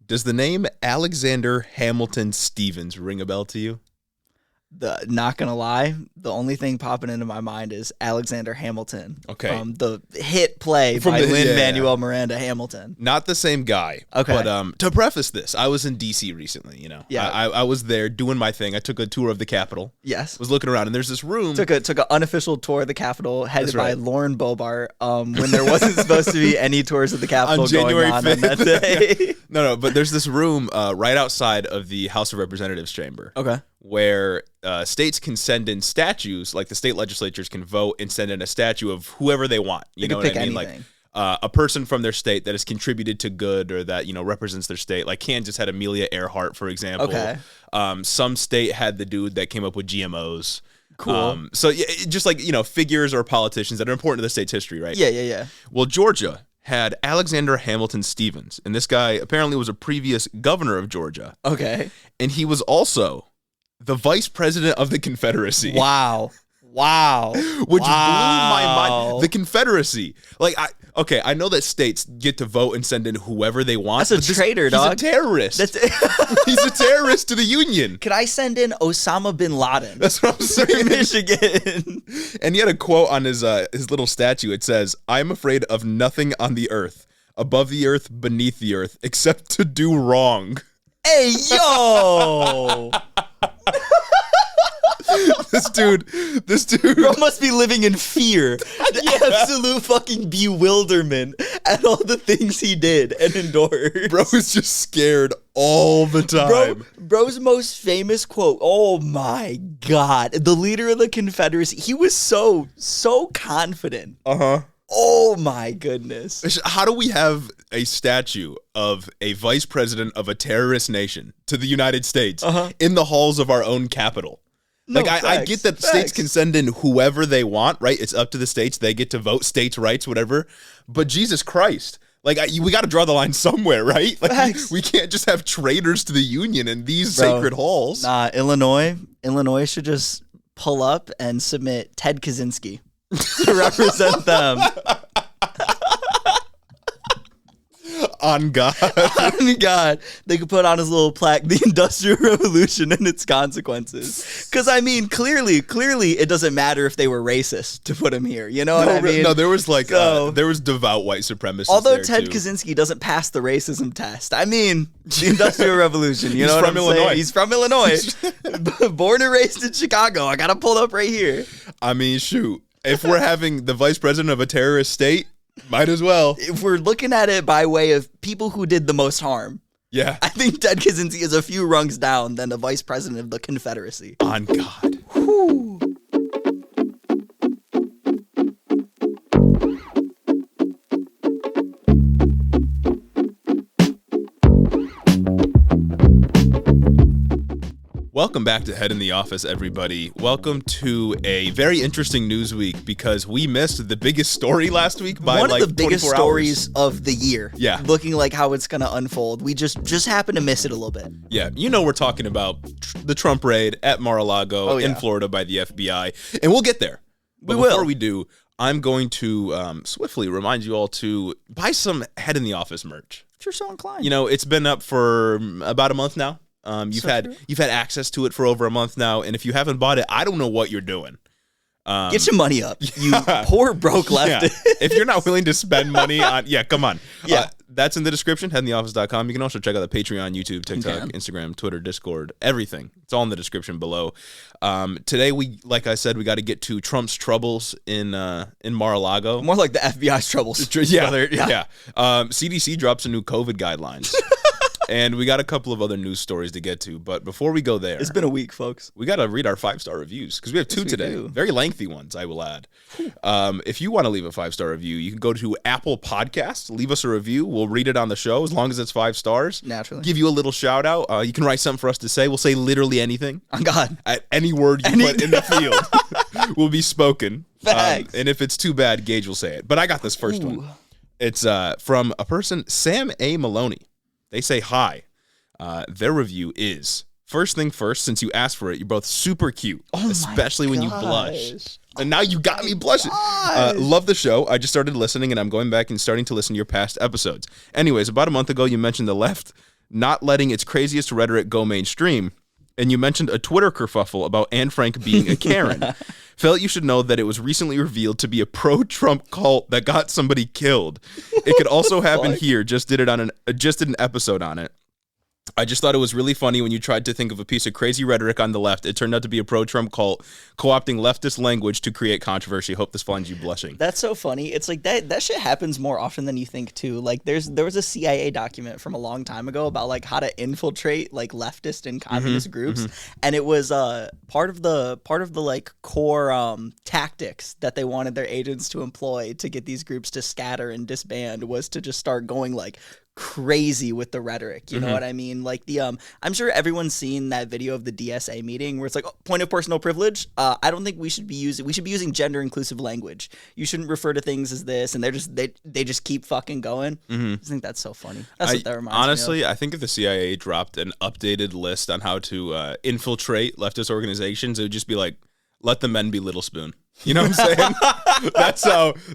Does the name Alexander Hamilton Stevens ring a bell to you? Not gonna lie, the only thing popping into my mind is Alexander Hamilton. Okay. From the hit play by Lin-Manuel Miranda Hamilton. Not the same guy. Okay. But to preface this, I was in D.C. recently, you know. Yeah. I was there doing my thing. I took a tour of the Capitol. Yes. Was looking around, and there's this room. Took an unofficial tour of the Capitol headed by right. Lauren Bobart when there wasn't supposed to be any tours of the Capitol On January going 5th. on that day. No, but there's this room right outside of the House of Representatives chamber. Okay. Where states can send in statues, like the state legislatures can vote and send in a statue of whoever they want. You know what I mean? Anything. Like a person from their state that has contributed to good or that, you know, represents their state. Like Kansas had Amelia Earhart, for example. Okay. Some state had the dude that came up with GMOs. Cool. So yeah, just like, you know, figures or politicians that are important to the state's history, right? Yeah. Well, Georgia had Alexander Hamilton Stevens, and this guy apparently was a previous governor of Georgia. Okay. And he was also the vice president of the Confederacy. Wow. Which blew my mind. The Confederacy. Like, I know that states get to vote and send in whoever they want. That's a traitor, dog. He's a terrorist. He's a terrorist to the Union. Could I send in Osama bin Laden? That's what I'm saying. Michigan. And he had a quote on his little statue. It says, "I'm afraid of nothing on the earth, above the earth, beneath the earth, except to do wrong." Hey, yo. This dude. Bro must be living in fear. The absolute fucking bewilderment at all the things he did and endured. Bro is just scared all the time. Bro's most famous quote, oh my God, the leader of the Confederacy, he was so confident. Uh-huh. Oh my goodness. How do we have a statue of a vice president of a terrorist nation to the United States in the halls of our own capital? No, like, I get that states can send in whoever they want, right? It's up to the states. They get to vote, states' rights, whatever. But Jesus Christ, like, we got to draw the line somewhere, right? Like, we can't just have traitors to the Union in these sacred halls. Nah, Illinois should just pull up and submit Ted Kaczynski to represent them. On God. On God. They could put on his little plaque, the Industrial Revolution and its consequences. Because, I mean, clearly, it doesn't matter if they were racist to put him here. You know what I mean? No, there was there was devout white supremacists. Although Ted Kaczynski doesn't pass the racism test. I mean, the Industrial Revolution, you know what I'm saying? He's from Illinois. Born and raised in Chicago. I got to pull up right here. I mean, shoot. If we're having the vice president of a terrorist state, might as well. If we're looking at it by way of people who did the most harm, yeah, I think Ted Kaczynski is a few rungs down than the vice president of the Confederacy. On God. Whew. Welcome back to Head in the Office, everybody. Welcome to a very interesting news week because we missed the biggest story last week by one like of the biggest 24 stories hours. of the year. Yeah. Looking like how it's going to unfold. We just happened to miss it a little bit. Yeah. You know we're talking about the Trump raid at Mar-a-Lago in Florida by the FBI. And we'll get there. But before we do, I'm going to swiftly remind you all to buy some Head in the Office merch. If you're so inclined. You know, it's been up for about a month now. You've had access to it for over a month now, and if you haven't bought it, I don't know what you're doing. Get your money up, you poor broke left. If you're not willing to spend money on, come on. That's in the description, headintheoffice.com. You can also check out the Patreon, YouTube, TikTok, Instagram, Twitter, Discord, everything. It's all in the description below. Today, like I said, we got to get to Trump's troubles in Mar-a-Lago. More like the FBI's troubles. Yeah. CDC drops some new COVID guidelines. And we got a couple of other news stories to get to. But before we go there... It's been a week, folks. We got to read our 5-star reviews because we have two today. Very lengthy ones, I will add. If you want to leave a 5-star review, you can go to Apple Podcasts, leave us a review. We'll read it on the show as long as it's 5 stars. Naturally. Give you a little shout out. You can write something for us to say. We'll say literally anything. On God. At any word you put in the field will be spoken. Facts. And if it's too bad, Gage will say it. But I got this first one. It's from a person, Sam A. Maloney. They say hi. Their review is, first thing first, since you asked for it, you're both super cute, especially when you blush. And now you got me blushing. Love the show. I just started listening, and I'm going back and starting to listen to your past episodes. Anyways, about a month ago, you mentioned the left not letting its craziest rhetoric go mainstream. And you mentioned a Twitter kerfuffle about Anne Frank being a Karen. Felt you should know that it was recently revealed to be a pro-Trump cult that got somebody killed. It could also happen here. Just did an episode on it. I just thought it was really funny when you tried to think of a piece of crazy rhetoric on the left. It turned out to be a pro-Trump cult co-opting leftist language to create controversy. Hope this finds you blushing. That's so funny. It's like that shit happens more often than you think too. Like there was a CIA document from a long time ago about like how to infiltrate like leftist and communist groups, and it was part of the like core tactics that they wanted their agents to employ to get these groups to scatter and disband was to just start going like crazy with the rhetoric. You know what I mean? Like the I'm sure everyone's seen that video of the DSA meeting where it's like, oh, point of personal privilege. I don't think we should be using gender inclusive language. You shouldn't refer to things as this, and they just keep fucking going. I think that's so funny. That's what that reminds honestly, me of. I think if the CIA dropped an updated list on how to infiltrate leftist organizations, it would just be like, let the men be Little Spoon. You know what I'm saying?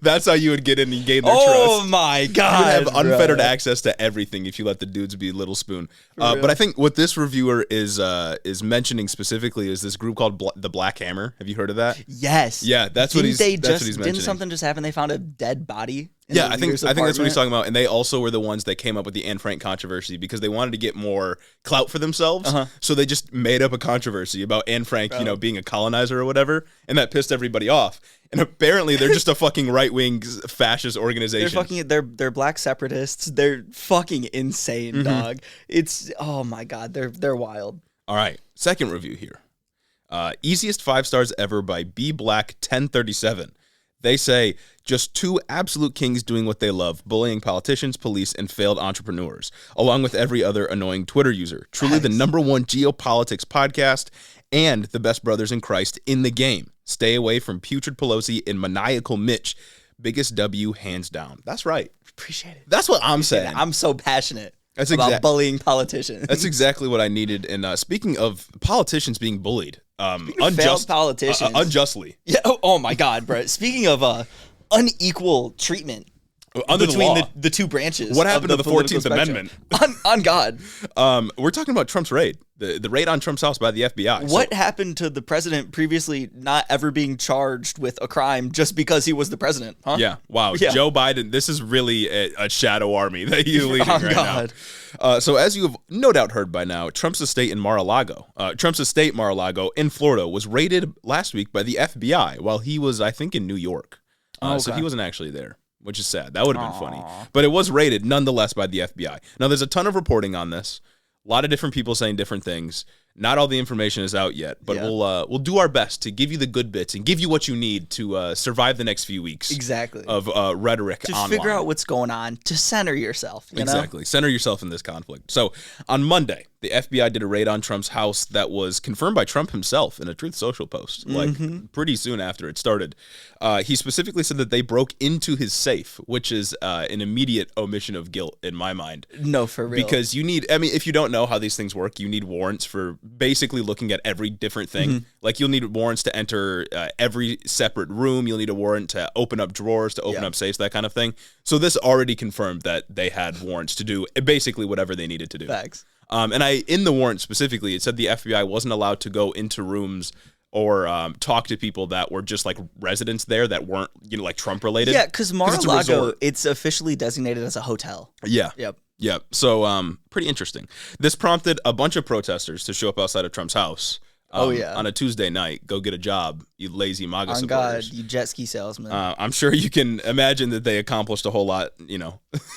that's how you would get in and gain their trust. Oh my God. You would have unfettered access to everything if you let the dudes be Little Spoon. But I think what this reviewer is mentioning specifically is this group called the Black Hammer. Have you heard of that? Yes. Yeah, that's what he's mentioning. Didn't something just happen? They found a dead body. Yeah, I think that's what he's talking about. And they also were the ones that came up with the Anne Frank controversy because they wanted to get more clout for themselves. So they just made up a controversy about Anne Frank, being a colonizer or whatever, and that pissed everybody off. And apparently they're just a fucking right-wing fascist organization. They're black separatists. They're fucking insane, dog. It's oh my God, they're wild. All right, second review here. Easiest 5 stars ever by B Black 1037. They say, just two absolute kings doing what they love, bullying politicians, police, and failed entrepreneurs, along with every other annoying Twitter user. Truly the #1 geopolitics podcast and the best brothers in Christ in the game. Stay away from putrid Pelosi and maniacal Mitch. Biggest W, hands down. That's right. Appreciate it. That's what I'm saying. I'm so passionate about bullying politicians. That's exactly what I needed. And speaking of politicians being bullied, failed politicians unjustly. Yeah. Oh my God, bro. Speaking of unequal treatment under between the law, the two branches. What happened to the 14th spectrum. Amendment? On God. We're talking about Trump's raid, the raid on Trump's house by the FBI. What happened to the president previously not ever being charged with a crime just because he was the president? Huh? Yeah. Wow. Yeah. Joe Biden, this is really a shadow army that he's leading right now. So as you have no doubt heard by now, Trump's estate Mar-a-Lago in Florida was raided last week by the FBI while he was, I think, in New York. So he wasn't actually there, which is sad. That would have been funny. But it was raided nonetheless by the FBI. Now, there's a ton of reporting on this. A lot of different people saying different things. Not all the information is out yet, but we'll do our best to give you the good bits and give you what you need to survive the next few weeks. Exactly. Of rhetoric to online. Figure out what's going on, to center yourself. You know? Center yourself in this conflict. So on Monday, the FBI did a raid on Trump's house that was confirmed by Trump himself in a Truth Social post, like pretty soon after it started. He specifically said that they broke into his safe, which is an immediate omission of guilt in my mind. No, for real. Because you need, if you don't know how these things work, you need warrants for basically looking at every different thing. Like you'll need warrants to enter every separate room. You'll need a warrant to open up drawers, to open up safes, that kind of thing. So this already confirmed that they had warrants to do basically whatever they needed to do. Facts. And in the warrant specifically, it said the FBI wasn't allowed to go into rooms or talk to people that were just like residents there that weren't, like Trump related. Yeah, because Mar-a-Lago, it's officially designated as a hotel. Yeah. Yep. So pretty interesting. This prompted a bunch of protesters to show up outside of Trump's house. On a Tuesday night, go get a job, you lazy MAGA supporters. God, you jet ski salesman. I'm sure you can imagine that they accomplished a whole lot,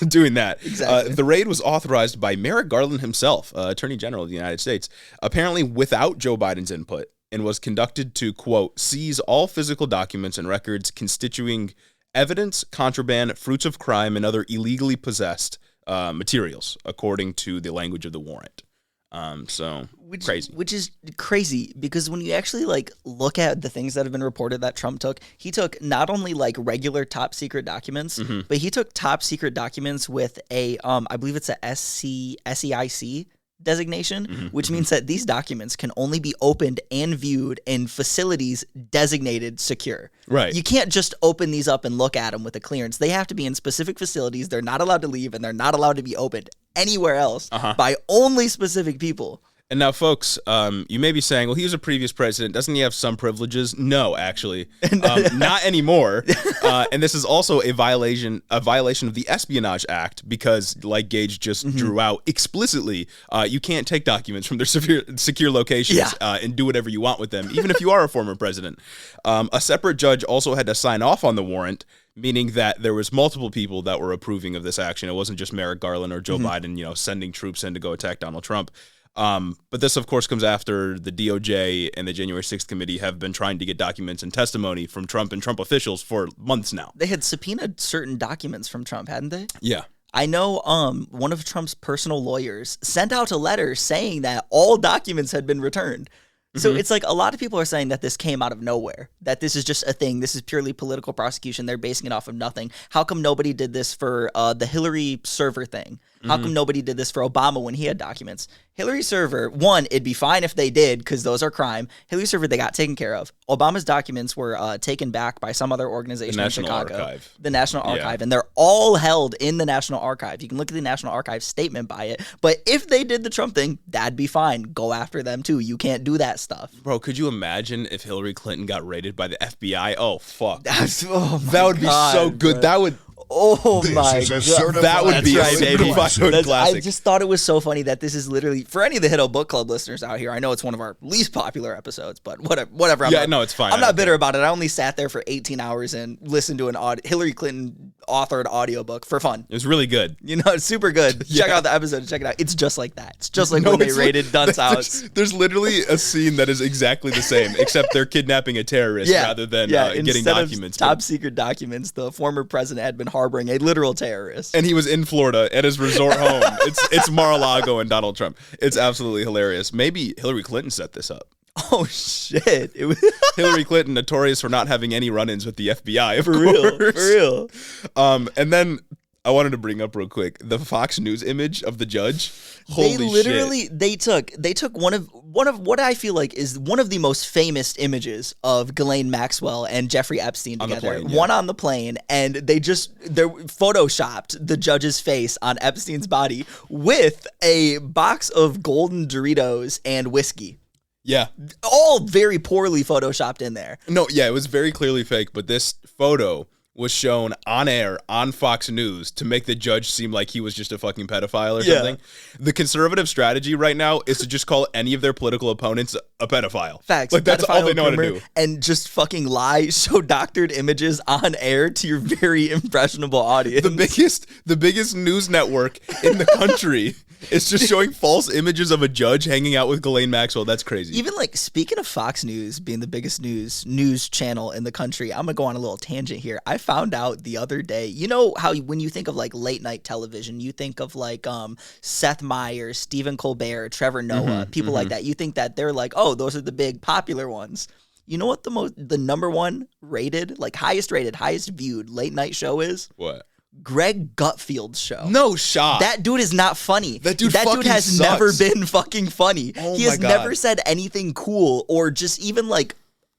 doing that. Exactly. The raid was authorized by Merrick Garland himself, Attorney General of the United States, apparently without Joe Biden's input, and was conducted to, quote, seize all physical documents and records constituting evidence, contraband, fruits of crime, and other illegally possessed materials, according to the language of the warrant. Crazy. Which is crazy because when you actually look at the things that have been reported that Trump took, he took not only regular top secret documents, but he took top secret documents with a I believe it's a SEIC designation, which means that these documents can only be opened and viewed in facilities designated secure. Right. You can't just open these up and look at them with a clearance. They have to be in specific facilities. They're not allowed to leave, and they're not allowed to be opened anywhere else by only specific people. And now, folks, you may be saying, well, he was a previous president. Doesn't he have some privileges? No, actually. Not anymore. And this is also a violation of the Espionage Act because, like Gage just drew out explicitly, you can't take documents from their secure locations and do whatever you want with them, even if you are a former president. A separate judge also had to sign off on the warrant, meaning that there was multiple people that were approving of this action. It wasn't just Merrick Garland or Joe Biden, sending troops in to go attack Donald Trump. But this, of course, comes after the DOJ and the January 6th committee have been trying to get documents and testimony from Trump and Trump officials for months now. They had subpoenaed certain documents from Trump, hadn't they? Yeah. I know one of Trump's personal lawyers sent out a letter saying that all documents had been returned. So it's like a lot of people are saying that this came out of nowhere, that this is just a thing. This is purely political prosecution. They're basing it off of nothing. How come nobody did this for the Hillary server thing? How come nobody did this for Obama when he had documents? Hillary server, one, it'd be fine if they did because those are crime. Hillary server, they got taken care of. Obama's documents were taken back by some other organization in Chicago. Archive. The National Archive. And they're all held in the National Archive. You can look at the National Archive statement by it. But if they did the Trump thing, that'd be fine. Go after them too. You can't do that stuff. Bro, could you imagine if Hillary Clinton got raided by the FBI? Oh, fuck. That would be so good. Bro. That would... Oh my God. That would be right, a baby. certified classic. I just thought it was so funny that this is literally, for any of the Hit Book Club listeners out here, I know it's one of our least popular episodes, but whatever. It's fine. I'm not bitter about it. I only sat there for 18 hours and listened to an Hillary Clinton authored audiobook for fun. It was really good. It's super good. Check out the episode. Check it out. It's just like that. It's just like when they raided Dunn's house. There's literally a scene that is exactly the same, except they're kidnapping a terrorist rather than getting documents. Top secret documents, the former president had been harboring a literal terrorist. And he was in Florida at his resort home. It's Mar-a-Lago and Donald Trump. It's absolutely hilarious. Maybe Hillary Clinton set this up. Oh, shit. It was Hillary Clinton, notorious for not having any run-ins with the FBI, for real. And then I wanted to bring up real quick the Fox News image of the judge. Holy shit. They took one of what I feel like is one of the most famous images of Ghislaine Maxwell and Jeffrey Epstein together. One on the plane, and they photoshopped the judge's face on Epstein's body with a box of golden Doritos and whiskey. Yeah. All very poorly photoshopped in there. No, yeah, it was very clearly fake, but this photo was shown on air on Fox News to make the judge seem like he was just a fucking pedophile or something. The conservative strategy right now is to just call any of their political opponents a pedophile. Facts. Like, that's all they know how to do. And just fucking lie, show doctored images on air to your very impressionable audience. The biggest news network in the country is just showing false images of a judge hanging out with Ghislaine Maxwell. That's crazy. Even like, speaking of Fox News being the biggest news channel in the country, I'm gonna go on a little tangent here. I found out the other day, you know how when you think of like late night television, you think of like Seth Meyers, Stephen Colbert, Trevor Noah, people like that. You think that they're like, oh, those are the big popular ones. You know what the number one rated, like highest rated, highest viewed late night show is? What? Greg Gutfield's show. No shot. That dude is not funny. That dude has sucks. never been fucking funny. Oh he has my God. never said anything cool or just even like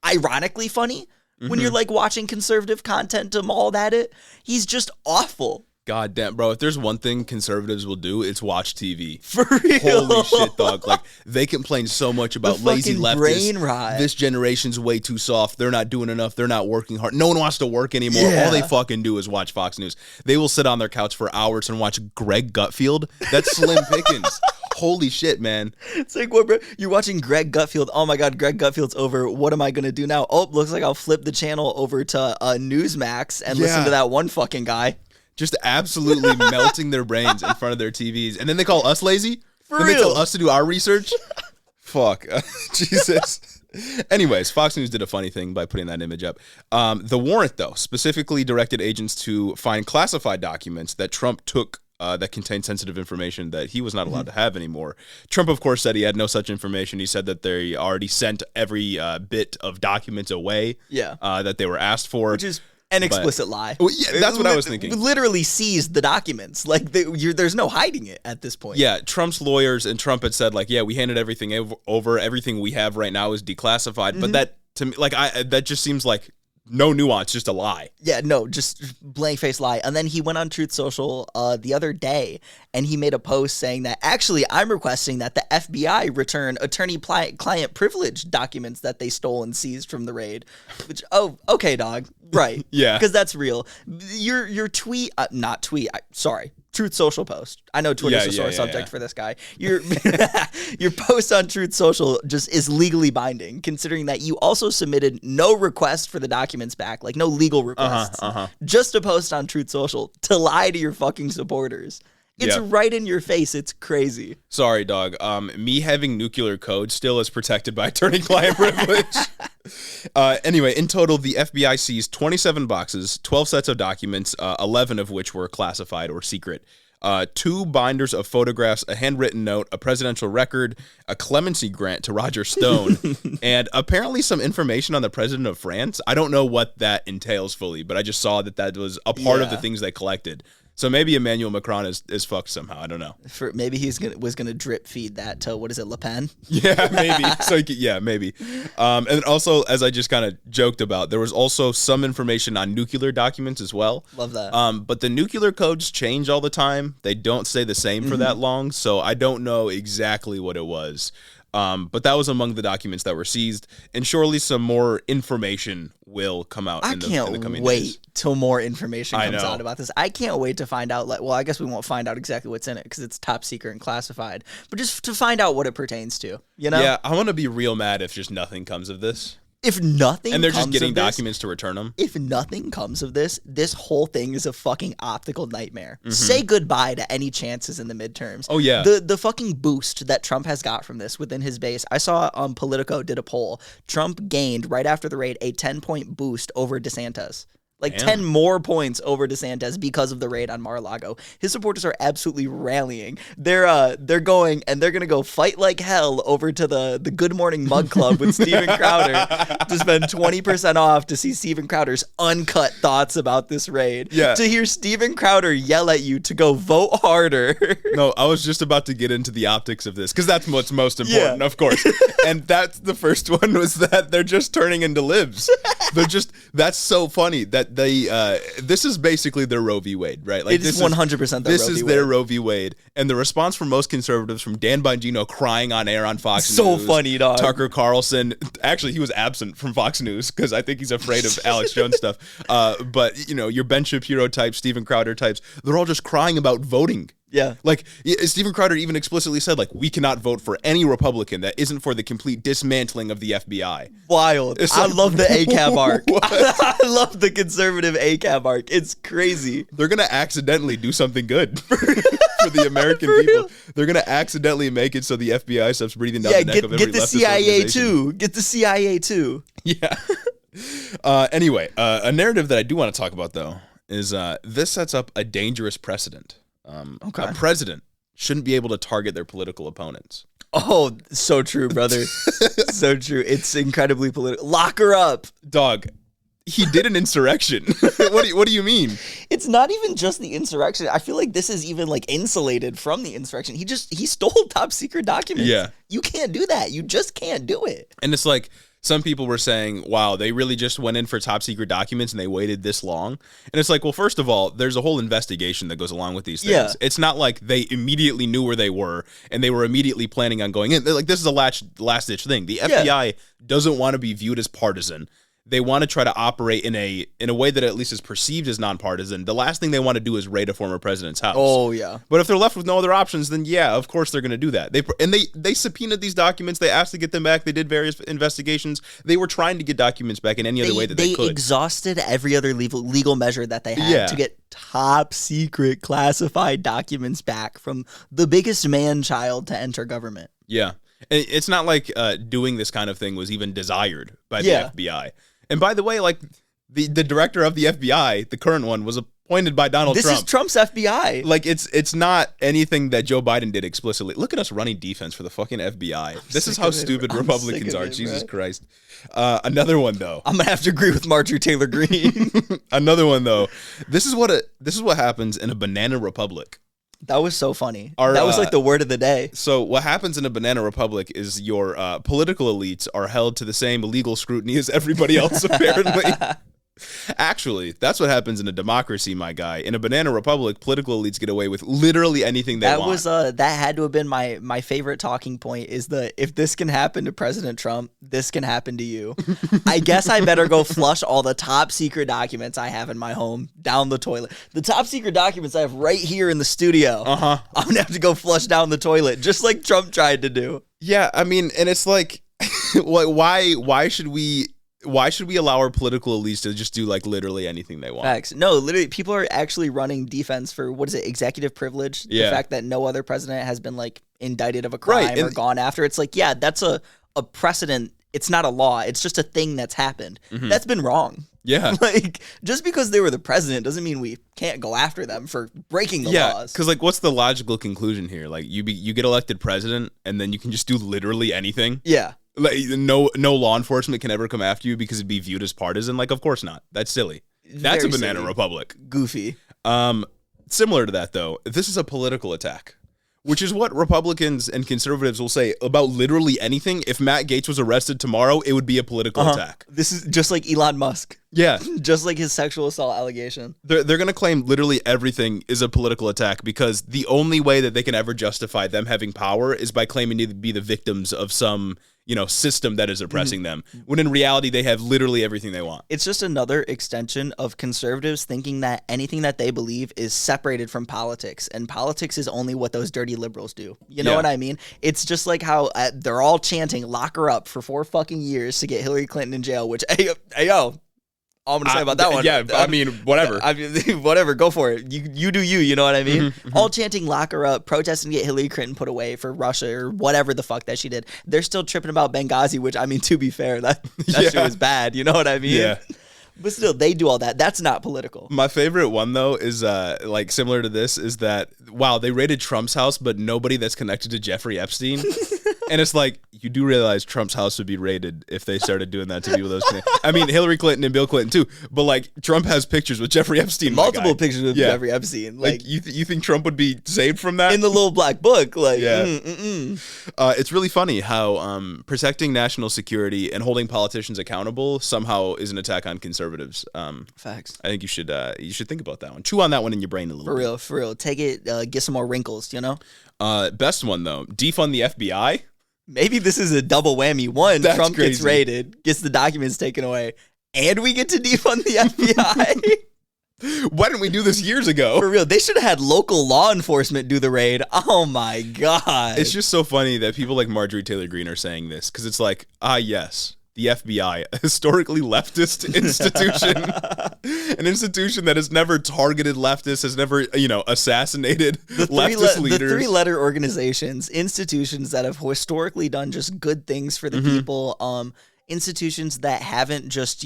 ironically funny. When you're like watching conservative content to maul at it, he's just awful. God damn, bro. If there's one thing conservatives will do, it's watch TV. For real. Holy shit, dog. Like, they complain so much about lazy leftists. Brain rot. This generation's way too soft. They're not doing enough. They're not working hard. No one wants to work anymore. Yeah. All they fucking do is watch Fox News. They will sit on their couch for hours and watch Greg Gutfield. That's slim pickings. Holy shit, man. It's like, what, bro? You're watching Greg Gutfield. Oh my God, Greg Gutfield's over. What am I going to do now? Oh, looks like I'll flip the channel over to Newsmax and listen to that one fucking guy. Just absolutely melting their brains in front of their TVs. And then they call us lazy? For then real. They tell us to do our research? Fuck. Jesus. Anyways, Fox News did a funny thing by putting that image up. The warrant, though, specifically directed agents to find classified documents that Trump took that contained sensitive information that he was not allowed to have anymore. Trump, of course, said he had no such information. He said that they already sent every bit of documents away that they were asked for. Which is An explicit lie. Well, yeah, that's what I was thinking. Literally seized the documents. Like, there's no hiding it at this point. Yeah, Trump's lawyers and Trump had said, like, yeah, we handed everything over. Everything we have right now is declassified. But that, to me, like, that just seems like no nuance, just a lie. Yeah, no, just blank face lie. And then he went on Truth Social the other day, and he made a post saying that, actually, I'm requesting that the FBI return attorney-client privilege documents that they stole and seized from the raid. Which, oh, okay, dog. Right. Yeah. Because that's real. Your tweet, not tweet, sorry. Truth Social post. I know Twitter's a sore subject for this guy. Your your post on Truth Social just is legally binding, considering that you also submitted no request for the documents back, like no legal requests, just a post on Truth Social to lie to your fucking supporters. It's right in your face. It's crazy. Sorry, dog. Me having nuclear code still is protected by attorney-client privilege. Anyway, in total, the FBI seized 27 boxes, 12 sets of documents, 11 of which were classified or secret, 2 binders of photographs, a handwritten note, a presidential record, a clemency grant to Roger Stone, and apparently some information on the president of France. I don't know what that entails fully, but I just saw that was a part of the things they collected. So maybe Emmanuel Macron is fucked somehow. I don't know. Maybe he was gonna drip feed that to, what is it, Le Pen? Yeah, maybe. So maybe. And also, as I just kind of joked about, there was also some information on nuclear documents as well. Love that. But the nuclear codes change all the time. They don't stay the same for that long. So I don't know exactly what it was. But that was among the documents that were seized, and surely some more information will come out in the coming days. I can't wait till more information comes out about this. I can't wait to find out, well, I guess we won't find out exactly what's in it because it's top secret and classified, but just to find out what it pertains to, you know? Yeah, I want to be real mad if just nothing comes of this. If nothing and they're comes just getting of this, documents to return them. If nothing comes of this, this whole thing is a fucking optical nightmare. Say goodbye to any chances in the midterms. Oh, yeah. The fucking boost that Trump has got from this within his base. I saw Politico did a poll. Trump gained, right after the raid, a 10-point boost over DeSantis. Like 10 more points over DeSantis because of the raid on Mar-a-Lago. His supporters are absolutely rallying. They're going and they're gonna go fight like hell over to the Good Morning Mug Club with Steven Crowder to spend 20% off to see Steven Crowder's uncut thoughts about this raid. Yeah. To hear Steven Crowder yell at you to go vote harder. No, I was just about to get into the optics of this because that's what's most important, of course. And that's the first one was that they're just turning into libs. That's so funny that this is basically their Roe v. Wade, right? Like, it is 100% their Roe v. Wade. And the response from most conservatives, from Dan Bongino crying on air on Fox News. So funny, dog. Tucker Carlson. Actually, he was absent from Fox News because I think he's afraid of Alex Jones stuff. But, your Ben Shapiro types, Steven Crowder types, they're all just crying about voting. Yeah. Like, Steven Crowder even explicitly said, like, we cannot vote for any Republican that isn't for the complete dismantling of the FBI. Wild. I love the ACAB arc. I love the conservative ACAB arc. It's crazy. They're going to accidentally do something good for the American people. They're going to accidentally make it so the FBI stops breathing down the neck of every leftist get the CIA too. Get the CIA too. Yeah. Anyway, a narrative that I do want to talk about, though, is this sets up a dangerous precedent. A president shouldn't be able to target their political opponents. Oh, so true, brother. So true. It's incredibly political. Lock her up. Dog, he did an insurrection. What do you mean? It's not even just the insurrection. I feel like this is even like insulated from the insurrection. He stole top secret documents. Yeah. You can't do that. You just can't do it. And it's like, some people were saying, wow, they really just went in for top secret documents and they waited this long. And it's like, well, first of all, there's a whole investigation that goes along with these things. Yeah. It's not like they immediately knew where they were and they were immediately planning on going in. Like, this is a last-ditch thing. The FBI doesn't want to be viewed as partisan. They want to try to operate in a way that at least is perceived as nonpartisan. The last thing they want to do is raid a former president's house. Oh, yeah. But if they're left with no other options, then yeah, of course they're going to do that. They subpoenaed these documents. They asked to get them back. They did various investigations. They were trying to get documents back in any other way that they could. They exhausted every other legal measure that they had to get top secret classified documents back from the biggest man-child to enter government. Yeah. It's not like doing this kind of thing was even desired by the FBI. And by the way, like the director of the FBI, the current one, was appointed by Donald This Trump. is Trump's FBI. Like it's not anything that Joe Biden did explicitly. Look at us running defense for the fucking FBI. This is how stupid Republicans are. Jesus Christ. Another one though. I'm gonna have to agree with Marjorie Taylor Greene. Another one though. This is what happens in a banana republic. That was so funny. That was like the word of the day. So what happens in a banana republic is your political elites are held to the same legal scrutiny as everybody else, apparently. Actually, that's what happens in a democracy, my guy. In a banana republic, political elites get away with literally anything they want. That had to have been my favorite talking point, is if this can happen to President Trump, this can happen to you. I guess I better go flush all the top secret documents I have in my home down the toilet. The top secret documents I have right here in the studio. I'm gonna have to go flush down the toilet, just like Trump tried to do. Yeah, I mean, and it's like, why should we allow our political elites to just do like literally anything they want? Facts. No, literally, people are actually running defense for, what is it, executive privilege? Yeah. The fact that no other president has been like indicted of a crime or gone after. It's like, yeah, that's a precedent. It's not a law. It's just a thing that's happened. That's been wrong. Yeah. Like, just because they were the president doesn't mean we can't go after them for breaking the laws. Because like, what's the logical conclusion here? Like, you get elected president, and then you can just do literally anything. Yeah. Like, no law enforcement can ever come after you because it'd be viewed as partisan. Like, of course not. That's silly. That's Very a banana silly. republic. Goofy. Similar to that, though, this is a political attack, which is what Republicans and conservatives will say about literally anything. If Matt Gaetz was arrested tomorrow, it would be a political attack. This is just like Elon Musk. Yeah. Just like his sexual assault allegation. They're going to claim literally everything is a political attack because the only way that they can ever justify them having power is by claiming to be the victims of some, system that is oppressing them, when in reality they have literally everything they want. It's just another extension of conservatives thinking that anything that they believe is separated from politics, and politics is only what those dirty liberals do. You know what I mean? It's just like how they're all chanting "lock her up" for 4 fucking years to get Hillary Clinton in jail. Which, hey yo, all I'm gonna say about that one. Yeah, I mean, whatever. Whatever, go for it. You do you know what I mean? All chanting "lock her up," protesting to get Hillary Clinton put away for Russia or whatever the fuck that she did. They're still tripping about Benghazi, which, I mean, to be fair, that shit was bad. You know what I mean? Yeah. But still, they do all that. That's not political. My favorite one, though, is like similar to this, is that, wow, they raided Trump's house, but nobody that's connected to Jeffrey Epstein. And it's like, you do realize Trump's house would be raided if they started doing that to people. I mean, Hillary Clinton and Bill Clinton, too. But, like, Trump has pictures with Jeffrey Epstein. Multiple pictures with Jeffrey Epstein. Like you think Trump would be saved from that? In the little black book. Like, It's really funny how protecting national security and holding politicians accountable somehow is an attack on conservatives. Facts. I think you should think about that one. Chew on that one in your brain a little bit. For real. Take it, get some more wrinkles, Best one, though. Defund the FBI. Maybe this is a double whammy. One, That's Trump crazy. gets raided, gets the documents taken away, and we get to defund the FBI. Why didn't we do this years ago? For real, they should have had local law enforcement do the raid. Oh my God. It's just so funny that people like Marjorie Taylor Greene are saying this, because it's like, yes, the FBI, a historically leftist institution, an institution that has never targeted leftists, has never, assassinated leftist leaders. The 3-letter organizations, institutions that have historically done just good things for the people, institutions that haven't just,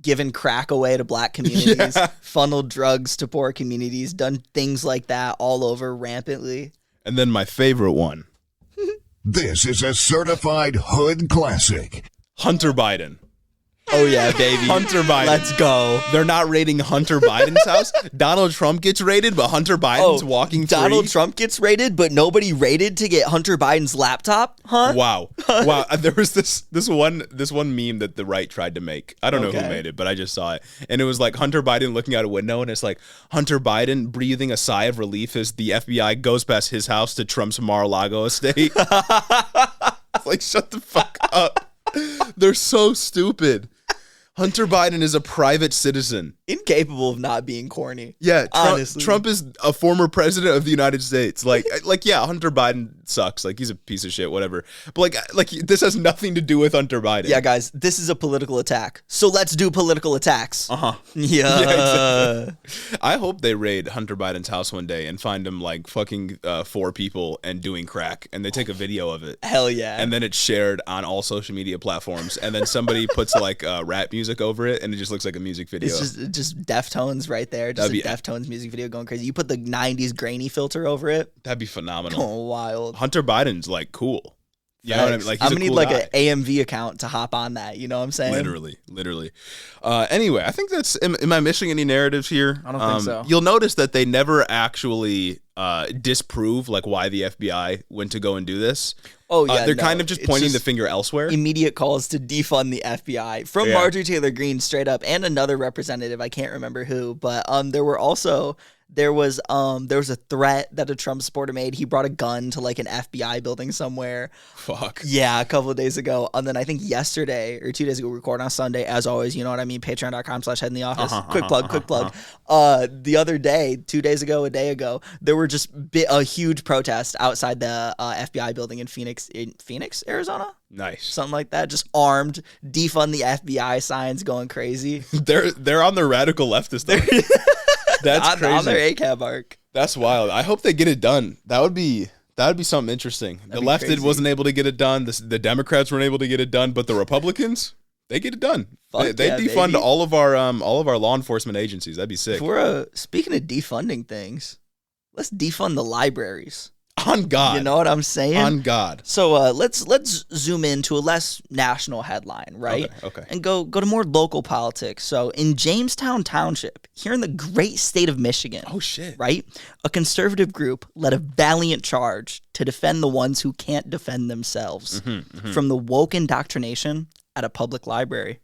given crack away to black communities, funneled drugs to poor communities, done things like that all over rampantly. And then my favorite one. This is a certified hood classic. Hunter Biden. Oh, yeah, baby. Hunter Biden. Let's go. They're not raiding Hunter Biden's house. Donald Trump gets raided, but Hunter Biden's walking free. Donald Trump gets raided, but nobody raided to get Hunter Biden's laptop? Huh? Wow. Wow. There was this one meme that the right tried to make. I don't know who made it, but I just saw it. And it was like Hunter Biden looking out a window, and it's like Hunter Biden breathing a sigh of relief as the FBI goes past his house to Trump's Mar-a-Lago estate. It's like, shut the fuck up. They're so stupid. Hunter Biden is a private citizen. Incapable of not being corny. Yeah, honestly. Trump is a former president of the United States. Like, yeah, Hunter Biden sucks. Like, he's a piece of shit, whatever. But like this has nothing to do with Hunter Biden. Yeah, guys, this is a political attack. So let's do political attacks. Uh-huh. Yeah. Exactly. I hope they raid Hunter Biden's house one day and find him like fucking 4 people and doing crack, and they take a video of it. Hell yeah. And then it's shared on all social media platforms, and then somebody puts like rap music over it, and it just looks like a music video. It's just just Deftones right there. Just a Deftones music video going crazy. You put the 90s grainy filter over it. That'd be phenomenal. Oh, wild. Hunter Biden's like cool. You know what I mean? Like, I'm he's gonna a need cool like guy. an AMV account to hop on that. You know what I'm saying? Literally. Anyway, I think that's. Am I missing any narratives here? I don't think so. You'll notice that they never actually disprove like why the FBI went to go and do this. Oh yeah, they're kind of just pointing the finger elsewhere. Immediate calls to defund the FBI from Marjorie Taylor Greene, straight up, and another representative. I can't remember who, but there was a threat that a Trump supporter made. He brought a gun to like an FBI building somewhere. Fuck. Yeah, a couple of days ago. And then I think yesterday or 2 days ago, we recorded on Sunday, as always, you know what I mean? Patreon.com/head in the office. Quick plug. The other day, 2 days ago, a day ago, there were just a huge protest outside the FBI building in Phoenix, Arizona? Nice. Something like that. Just armed, defund the FBI signs going crazy. They're on the radical leftist. That's crazy. On their ACAB arc. That's wild. I hope they get it done. That would be something interesting. The left wasn't able to get it done. The Democrats weren't able to get it done, but the Republicans, they get it done. They defund baby. all of our law enforcement agencies. That'd be sick. Speaking of defunding things, let's defund the libraries. On God. You know what I'm saying? On God. So let's zoom into a less national headline, right? Okay. And go to more local politics. So in Jamestown Township, here in the great state of Michigan. Oh shit. Right? A conservative group led a valiant charge to defend the ones who can't defend themselves from the woke indoctrination at a public library.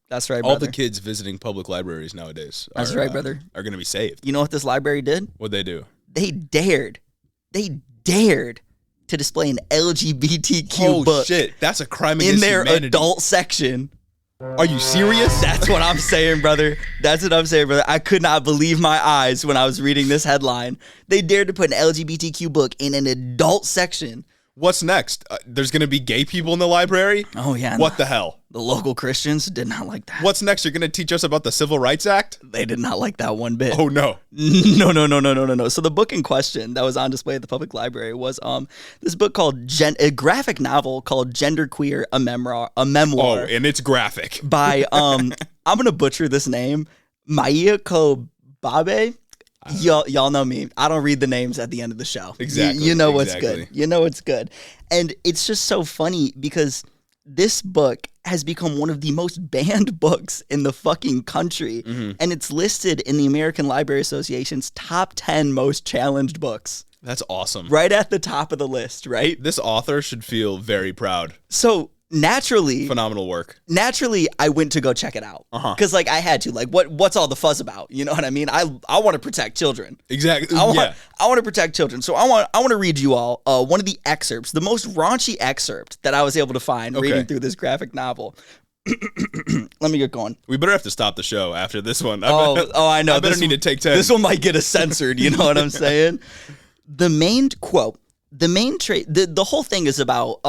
That's right, brother. All the kids visiting public libraries nowadays are going to be saved. You know what this library did? What'd they do? They dared to display an LGBTQ book. Oh shit, that's a crime against in their humanity. adult section. Are you serious? That's what I'm saying, brother. I could not believe my eyes when I was reading this headline. They dared to put an LGBTQ book in an adult section. What's next? There's going to be gay people in the library? Oh, yeah. What the hell? The local Christians did not like that. What's next? You're going to teach us about the Civil Rights Act? They did not like that one bit. Oh, no. No. So the book in question that was on display at the public library was this book called a graphic novel called Genderqueer, a memoir. Oh, and it's graphic. By, I'm going to butcher this name, Maya Kobabe. Y'all know me. I don't read the names at the end of the show. Exactly. You know what's good. You know what's good. And it's just so funny because this book has become one of the most banned books in the fucking country. And it's listed in the American Library Association's top 10 most challenged books. That's awesome. Right at the top of the list, right? This author should feel very proud. So naturally, phenomenal work. Naturally, I went to go check it out because, like, I had to. Like, what's all the fuzz about? You know what I mean? I want to protect children. Exactly. I want to protect children. So I want to read you all one of the excerpts, the most raunchy excerpt that I was able to find reading through this graphic novel. Let me get going. We better have to stop the show after this one. I know. I better need to take 10. This one might get us censored. You know what I'm saying? The main trait. The whole thing is about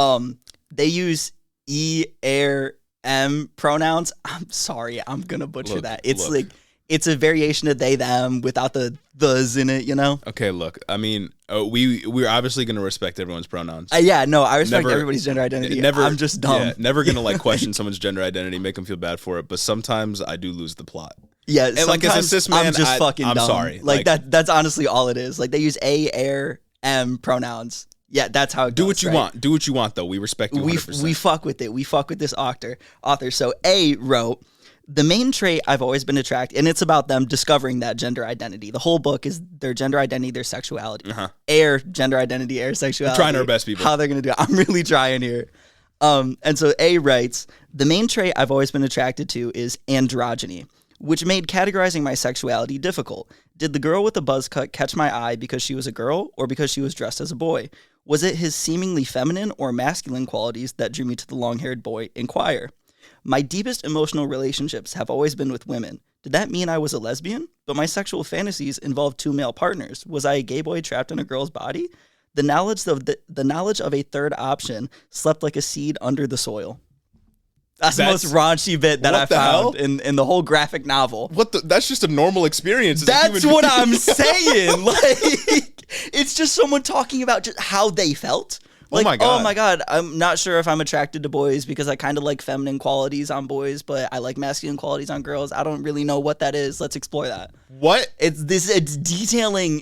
they use E-R-M pronouns. I'm sorry, I'm gonna butcher that. It's a variation of they them without the thes in it, you know? Okay, look. I mean, we're obviously gonna respect everyone's pronouns. I respect everybody's gender identity. I'm just dumb. Yeah, never gonna like question someone's gender identity, make them feel bad for it. But sometimes I do lose the plot. Yeah, and like as a cis man, I'm just fucking dumb. I'm sorry. Like that's honestly all it is. Like they use A-R-M pronouns. Yeah, that's how it goes. Do what you want. Do what you want, though. We respect you 100%. We fuck with it. We fuck with this author. So A wrote, the main trait I've always been attracted, and it's about them discovering that gender identity. The whole book is their gender identity, their sexuality. Gender identity, sexuality. We're trying our best, people. How they're going to do it. I'm really trying here. And so A writes, the main trait I've always been attracted to is androgyny, which made categorizing my sexuality difficult. Did the girl with the buzz cut catch my eye because she was a girl or because she was dressed as a boy? Was it his seemingly feminine or masculine qualities that drew me to the long-haired boy? Inquire. My deepest emotional relationships have always been with women. Did that mean I was a lesbian? But my sexual fantasies involved 2 male partners. Was I a gay boy trapped in a girl's body? The knowledge of a third option slept like a seed under the soil. That's the most raunchy bit that I found in the whole graphic novel. That's just a normal experience. That's what I'm saying. Like, it's just someone talking about just how they felt Like, my God. oh my God, I'm not sure if I'm attracted to boys because I kind of like feminine qualities on boys, but I like masculine qualities on girls. I don't really know what that is. Let's explore that. What? It's detailing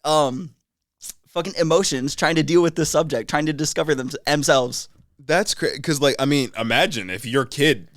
fucking emotions, trying to deal with the subject, trying to discover themselves. That's crazy. Because, like, I mean, imagine if your kid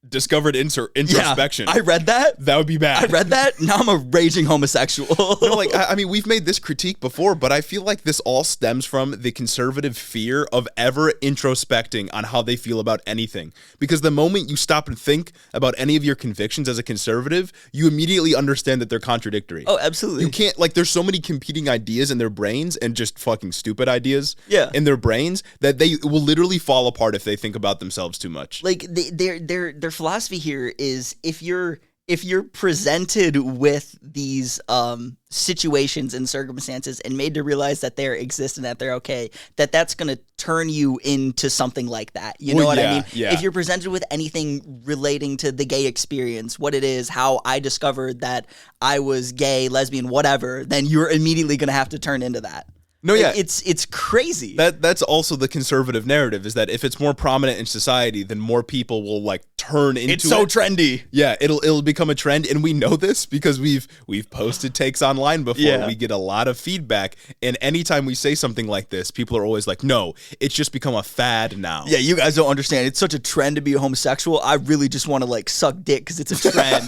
discovered introspection. Yeah, I read that. That would be bad. I read that. Now I'm a raging homosexual. No, like, I mean, we've made this critique before, but I feel like this all stems from the conservative fear of ever introspecting on how they feel about anything. Because the moment you stop and think about any of your convictions as a conservative, you immediately understand that they're contradictory. Oh, absolutely. You can't, like, there's so many competing ideas in their brains and just fucking stupid ideas in their brains that they will literally fall apart if they think about themselves too much. Like, their philosophy here is if you're presented with these situations and circumstances and made to realize that they exist and that they're okay, that's going to turn you into something like that. You know what I mean? Yeah. If you're presented with anything relating to the gay experience, what it is, how I discovered that I was gay, lesbian, whatever, then you're immediately going to have to turn into that. No, yeah. It's crazy. That's also the conservative narrative, is that if it's more prominent in society, then more people will like turn into it. It's so trendy. Yeah, it'll become a trend, and we know this because we've posted takes online before. Yeah. We get a lot of feedback, and anytime we say something like this, people are always like, "No, it's just become a fad now." Yeah, you guys don't understand. It's such a trend to be a homosexual. I really just want to like suck dick because it's a trend.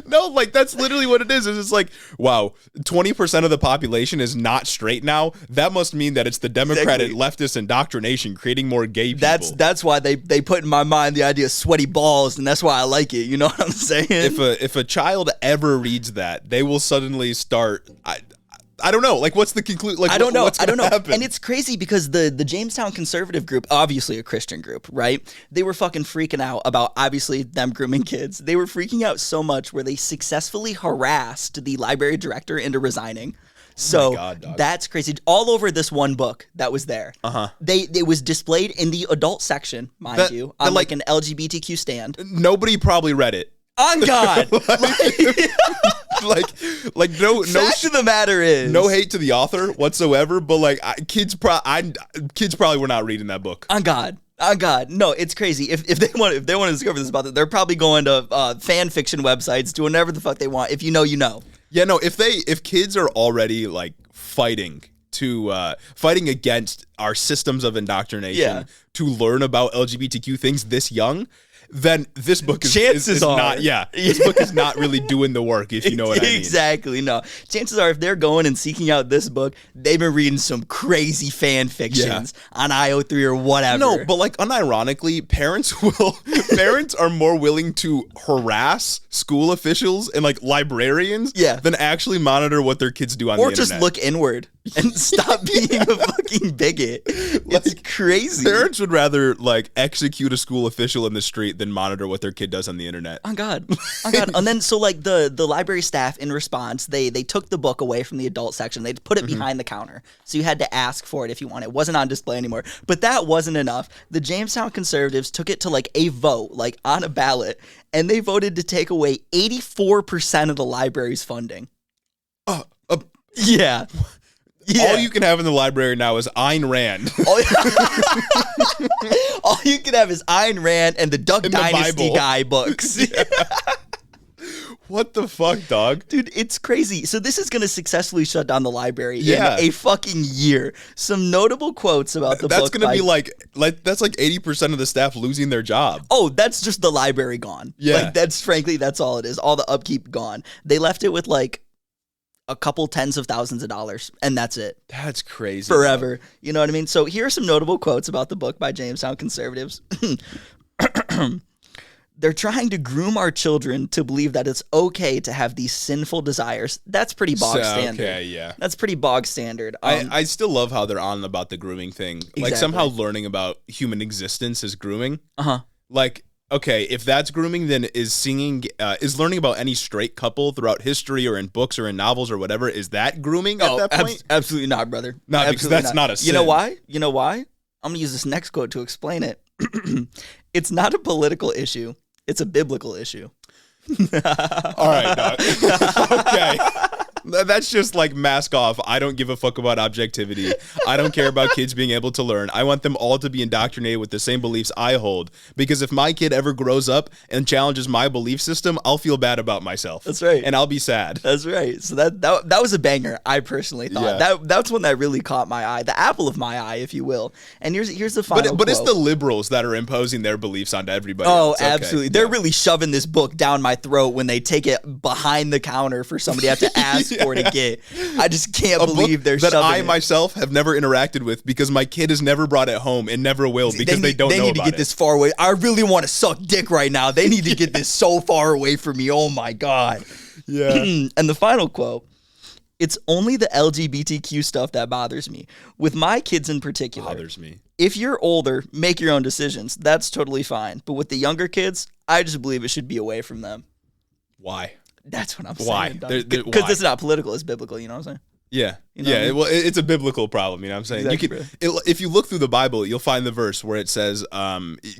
No, like that's literally what it is. It's just like, wow, 20% of the population is not straight now. That must mean that it's the Democratic leftist indoctrination creating more gay people. That's why they put in my mind the idea of sweaty balls, and that's why I like it. You know what I'm saying? If a child ever reads that, they will suddenly start. I don't know. Like, what's the conclusion? Like, I don't know. What's I don't know. happen? And it's crazy because the Jamestown conservative group, obviously a Christian group, right? They were fucking freaking out about obviously them grooming kids. They were freaking out so much where they successfully harassed the library director into resigning. So my God, dog. That's crazy. All over this one book that was there. It was displayed in the adult section, mind you, on like an LGBTQ stand. Nobody probably read it. On God. like no Fact of the matter is, no hate to the author whatsoever, but like kids probably were not reading that book. On God. No, it's crazy. If they want to discover this about it, they're probably going to fan fiction websites, doing whatever the fuck they want. If you know, you know. Yeah, no, if kids are already like fighting against our systems of indoctrination to learn about LGBTQ things this young, then this book is not. Yeah, this book is not really doing the work, if you know what I mean. Exactly. No, chances are if they're going and seeking out this book, they've been reading some crazy fan fictions on IO3 or whatever. No, but like unironically, parents are more willing to harass school officials and like librarians than actually monitor what their kids do on the internet. Or just look inward and stop being a fucking bigot. It's crazy. Parents would rather like execute a school official in the street than monitor what their kid does on the internet. Oh God. And then so like the library staff in response, they took the book away from the adult section. They put it behind the counter. So you had to ask for it if you want it. It wasn't on display anymore. But that wasn't enough. The Jamestown conservatives took it to like a vote, like on a ballot, and they voted to take away 84% of the library's funding. Yeah. All you can have in the library now is Ayn Rand. All you can have is Ayn Rand and the Duck Dynasty guy books. What the fuck, dog? Dude, it's crazy. So this is going to successfully shut down the library in a fucking year. Some notable quotes about the book. That's going to be like that's like 80% of the staff losing their job. Oh, that's just the library gone. Yeah. Like that's all it is. All the upkeep gone. They left it with like a couple tens of thousands of dollars, and that's it. That's crazy. Forever. You know what I mean? So here are some notable quotes about the book by Jamestown conservatives. They're trying to groom our children to believe that it's okay to have these sinful desires. That's pretty bog standard. Okay, yeah. That's pretty bog standard. I still love how they're on about the grooming thing. Exactly. Like somehow learning about human existence is grooming. Like, okay, if that's grooming, then is learning about any straight couple throughout history or in books or in novels or whatever, is that grooming at that point? Absolutely not, brother. No, because that's not a sin. You know why? I'm going to use this next quote to explain it. It's not a political issue. It's a biblical issue. All right, dog. Okay. That's just like mask off. I don't give a fuck about objectivity. I don't care about kids being able to learn. I want them all to be indoctrinated with the same beliefs I hold. Because if my kid ever grows up and challenges my belief system, I'll feel bad about myself. That's right. And I'll be sad. That's right. So that was a banger, I personally thought. Yeah. That's one that really caught my eye. The apple of my eye, if you will. And here's the final But it's quote. the liberals that are imposing their beliefs onto everybody Oh, else. Okay. absolutely. They're really shoving this book down my throat when they take it behind the counter for somebody to have to ask for to get. I just can't A believe book they're that shoving I it. myself have never interacted with because my kid has never brought it home and never will because they don't know They need to about get it. this far away. I really want to suck dick right now. They need to get this so far away from me. Oh my God. Yeah. And the final quote, it's only the LGBTQ stuff that bothers me. With my kids in particular. Bothers me. If you're older, make your own decisions. That's totally fine. But with the younger kids, I just believe it should be away from them. Why? That's what I'm Why? saying. Why? Because it's not political, it's biblical, you know what I'm saying? Yeah. You know what I mean? Well, it's a biblical problem, you know what I'm saying? Exactly, If you look through the Bible, you'll find the verse where it says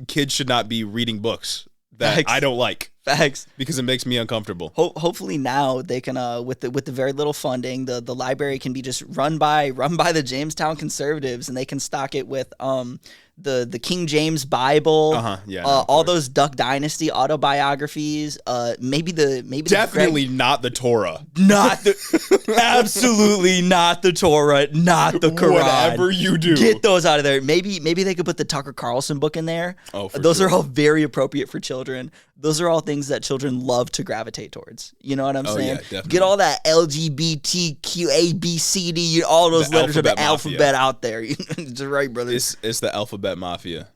kids should not be reading books that Facts. I don't like Facts. because it makes me uncomfortable. Hopefully now they can with the very little funding, the library can be just run by the Jamestown conservatives, and they can stock it with the King James Bible, Yeah, all those Duck Dynasty autobiographies, maybe Definitely not the Torah. absolutely not the Torah, not the Quran. Whatever you do. Get those out of there. Maybe they could put the Tucker Carlson book in there. Oh, for those sure. are all very appropriate for children. Those are all things that children love to gravitate towards. You know what I'm saying? Yeah, definitely. Get all that LGBTQ, A, B, C, D, all those The letters of the alphabet alphabet out there. It's right, brother. It's the alphabet mafia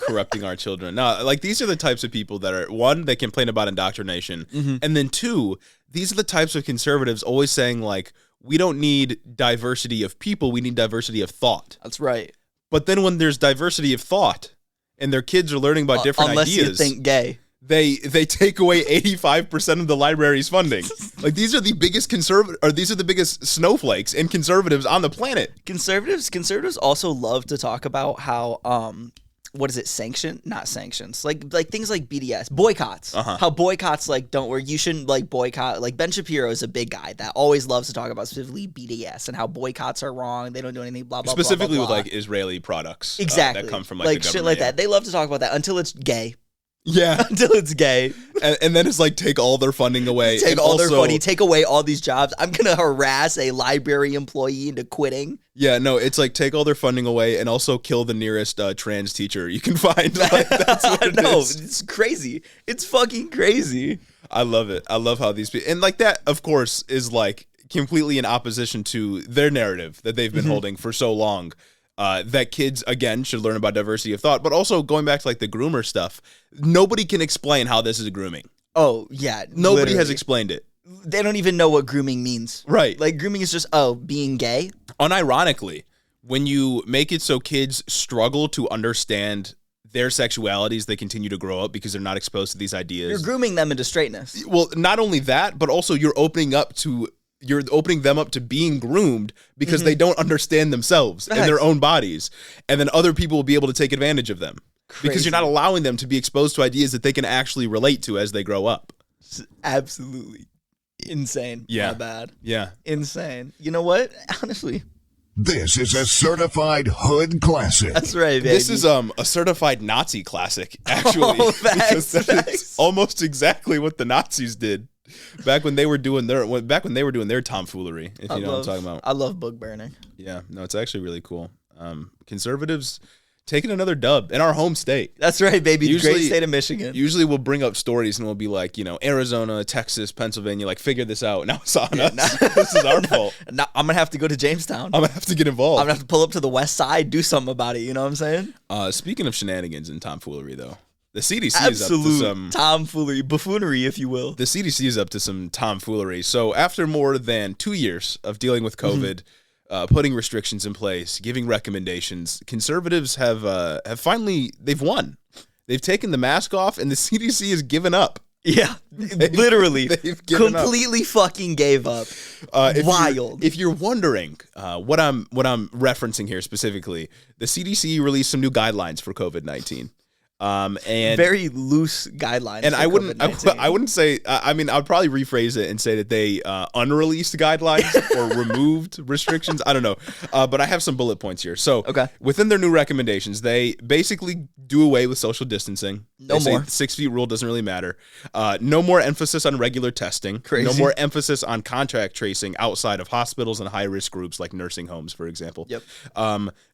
corrupting our children. No, like these are the types of people that are, one, they complain about indoctrination. Mm-hmm. And then two, these are the types of conservatives always saying like, we don't need diversity of people, we need diversity of thought. That's right. But then when there's diversity of thought and their kids are learning about different Unless ideas, you think gay. they take away 85% of the library's funding. Like these are the biggest these are the biggest snowflakes and conservatives on the planet. Conservatives also love to talk about how what is it, not sanctions, like things like BDS, boycotts, how boycotts like don't work. You shouldn't like boycott. Like Ben Shapiro is a big guy that always loves to talk about specifically BDS and how boycotts are wrong. They don't do anything, blah, blah, Specifically blah, blah, blah. with like Israeli products. Exactly. That come from like the shit government, like yeah. that. They love to talk about that until it's gay. Yeah. Until it's gay. And then it's like take all their funding away. Take and all their also- money, take away all these jobs. I'm going to harass a library employee into quitting. Yeah, no, it's like take all their funding away and also kill the nearest trans teacher you can find. Like, that's what it No, is. it's crazy. It's fucking crazy. I love it. I love how these people, and like that, of course, is like completely in opposition to their narrative that they've been holding for so long. That kids, again, should learn about diversity of thought, but also going back to like the groomer stuff, nobody can explain how this is grooming. Oh, yeah. Nobody has literally. explained it. They don't even know what grooming means. Right. Like, grooming is just, being gay. Unironically, when you make it so kids struggle to understand their sexualities, they continue to grow up because they're not exposed to these ideas. You're grooming them into straightness. Well, not only that, but also you're opening them up to being groomed because they don't understand themselves and their Facts. own bodies. And then other people will be able to take advantage of them because Crazy. you're not allowing them to be exposed to ideas that they can actually relate to as they grow up. Absolutely insane. Yeah. My bad. Yeah. Insane. You know what? Honestly, This is a certified hood classic. that's right, baby. This is a certified Nazi classic, actually. Oh, facts, because that is facts. almost exactly what the Nazis did back when they were doing their tomfoolery, if you know what I'm talking about. I love book burning. Yeah, no, it's actually really cool. Conservatives taking another dub in our home state. That's right, baby. Usually- Great state of Michigan. Usually we'll bring up stories and we'll be like, Arizona, Texas, Pennsylvania, like figure this out. Now it's on us. This is our fault. Now, I'm going to have to go to Jamestown. I'm gonna have to get involved. I'm going to have to pull up to the west side, do something about it. You know what I'm saying? Speaking of shenanigans and tomfoolery, though, the CDC is up to Absolute some tomfoolery, buffoonery, if you will. the CDC is up to some tomfoolery. So after more than 2 years of dealing with COVID, putting restrictions in place, giving recommendations, conservatives have finally they've won. They've taken the mask off, and the CDC has given up. Yeah, literally, they've given up. completely fucking gave up. Wild. If you're wondering what I'm referencing here specifically, the CDC released some new guidelines for COVID-19. And very loose guidelines. And for I wouldn't COVID-19. say. I mean, I'd probably rephrase it and say that they unreleased guidelines or removed restrictions. I don't know, but I have some bullet points here. So, Okay. within their new recommendations, they basically do away with social distancing. No They say more. the 6 feet rule doesn't really matter. No more emphasis on regular testing. Crazy. No more emphasis on contact tracing outside of hospitals and high risk groups like nursing homes, for example. Yep.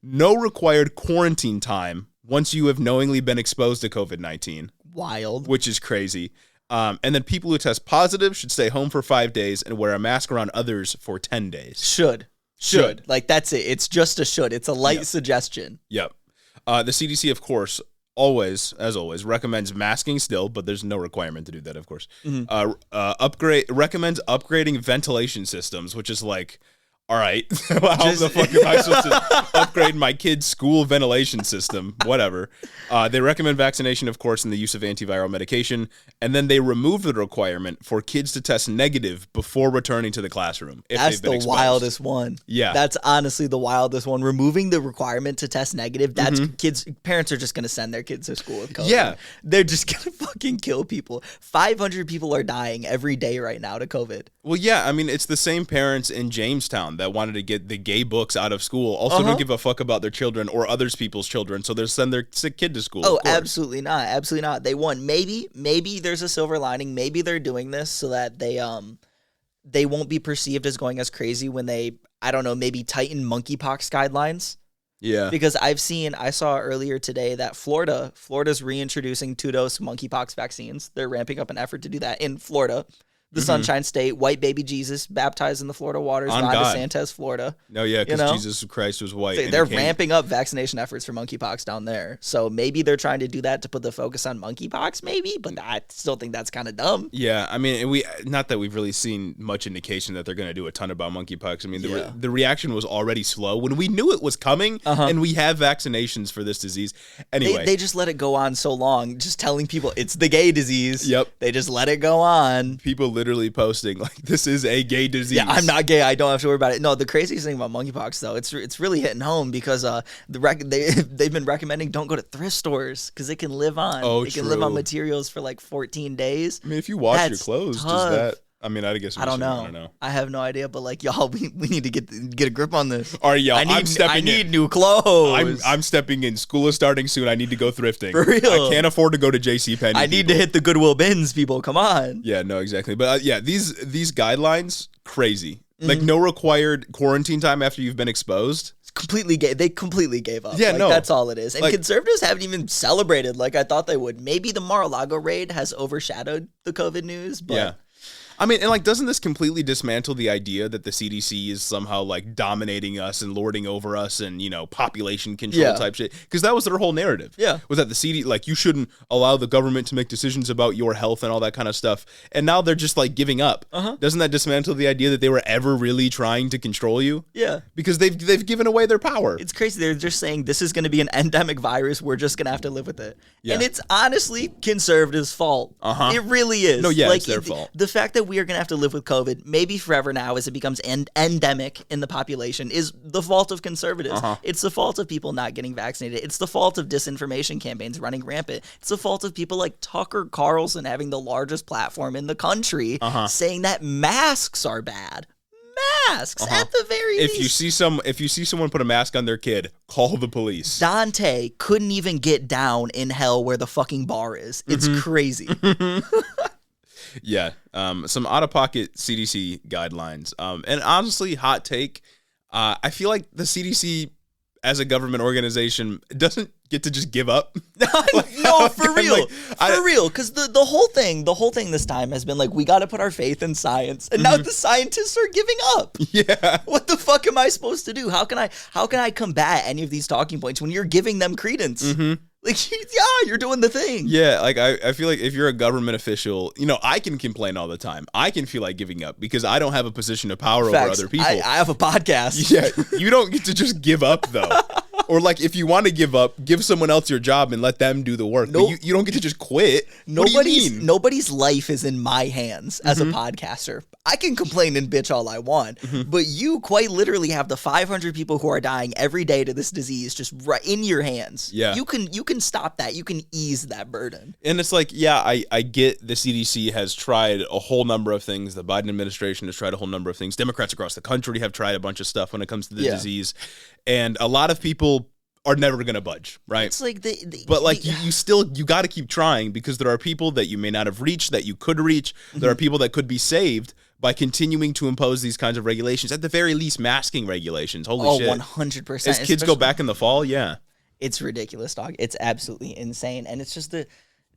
No required quarantine time once you have knowingly been exposed to COVID-19. Wild. Which is crazy. And then people who test positive should stay home for 5 days and wear a mask around others for 10 days. Should. Like, that's it. It's just a should. It's a light suggestion. Yep. The CDC, of course, always recommends masking still, but there's no requirement to do that, of course. Recommends upgrading ventilation systems, which is like, all right, how the fuck am I supposed to upgrade my kid's school ventilation system? Whatever. They recommend vaccination, of course, and the use of antiviral medication. And then they remove the requirement for kids to test negative before returning to the classroom. That's the wildest one. Yeah. That's honestly the wildest one. Removing the requirement to test negative, that's parents are just going to send their kids to school with COVID. Yeah. They're just going to fucking kill people. 500 people are dying every day right now to COVID. Well, yeah, I mean, it's the same parents in Jamestown that wanted to get the gay books out of school. Also don't give a fuck about their children or others people's children, so they'll send their sick kid to school. Oh, absolutely not. Absolutely not. They want maybe there's a silver lining. Maybe they're doing this so that they won't be perceived as going as crazy when they, I don't know, maybe tighten monkeypox guidelines. Yeah. Because I saw earlier today that Florida's reintroducing 2-dose monkeypox vaccines. They're ramping up an effort to do that in Florida. The Sunshine State, white baby Jesus, baptized in the Florida waters, On Ron God. DeSantis, Florida. No, yeah, because You know? Jesus Christ was white. So and they're he came- ramping up vaccination efforts for monkeypox down there. So maybe they're trying to do that to put the focus on monkeypox, maybe, but I still think that's kind of dumb. Yeah, I mean, not that we've really seen much indication that they're going to do a ton about monkeypox. I mean, the reaction was already slow when we knew it was coming, and we have vaccinations for this disease. Anyway, They just let it go on so long, just telling people it's the gay disease. Yep. They just let it go on. people literally posting like, this is a gay disease. Yeah, I'm not gay. I don't have to worry about it. No, the craziest thing about monkeypox, though, it's really hitting home because they've been recommending don't go to thrift stores because it can live on. Oh, it can live on true. materials for like 14 days. I mean, if you wash your That's clothes, tough. does that? I mean, I guess I don't know. I don't know. I have no idea, but like y'all, we need to get a grip on this. All right, y'all. I I'm stepping need in. new clothes. I'm stepping in. School is starting soon. I need to go thrifting. For real. I can't afford to go to JCPenney. I need to hit the Goodwill bins, people. Come on. Yeah, no, exactly. But yeah, these guidelines, crazy. Mm-hmm. Like no required quarantine time after you've been exposed. They completely gave up. Yeah, like, no. that's all it is. And Like- conservatives haven't even celebrated like I thought they would. Maybe the Mar-a-Lago raid has overshadowed the COVID news, but Yeah. I mean, and like, doesn't this completely dismantle the idea that the CDC is somehow like dominating us and lording over us and, population control Yeah. type shit? Because that was their whole narrative. Yeah. Was that the CD, like, you shouldn't allow the government to make decisions about your health and all that kind of stuff. And now they're just like giving up. Doesn't that dismantle the idea that they were ever really trying to control you? yeah. Because they've given away their power. It's crazy. They're just saying this is going to be an endemic virus. We're just going to have to live with it. Yeah. And it's honestly conservatives' fault. It really is. No, yeah, like, it's their fault. The fact that we are going to have to live with COVID, maybe forever now as it becomes endemic in the population, is the fault of conservatives. It's the fault of people not getting vaccinated. It's the fault of disinformation campaigns running rampant. It's the fault of people like Tucker Carlson having the largest platform in the country saying that masks are bad. Masks at the very least. If you see someone put a mask on their kid, call the police. Dante couldn't even get down in hell where the fucking bar is. It's crazy. Yeah. Some out-of-pocket CDC guidelines. And honestly, hot take, I feel like the CDC as a government organization doesn't get to just give up. No, for real. Like, for real. Because the whole thing this time has been like, we got to put our faith in science. And now the scientists are giving up. Yeah. What the fuck am I supposed to do? How can I combat any of these talking points when you're giving them credence? Like, yeah, you're doing the thing. Yeah, like I feel like if you're a government official, I can complain all the time. I can feel like giving up because I don't have a position of power over Facts. other people. I have a podcast. Yeah, you don't get to just give up though. Or like if you want to give up, give someone else your job and let them do the work. Nope. But you don't get to just quit. What do you mean? Nobody's life is in my hands as a podcaster. I can complain and bitch all I want, but you quite literally have the 500 people who are dying every day to this disease just right in your hands. Yeah. You can stop that. You can ease that burden. And it's like, yeah, I get the CDC has tried a whole number of things. The Biden administration has tried a whole number of things. Democrats across the country have tried a bunch of stuff when it comes to the disease. And a lot of people are never going to budge, right? It's like but like you got to keep trying because there are people that you may not have reached that you could reach. There are people that could be saved by continuing to impose these kinds of regulations. At the very least, masking regulations. Holy shit. 100%. As kids go back in the fall, yeah. It's ridiculous, dog. It's absolutely insane. And it's just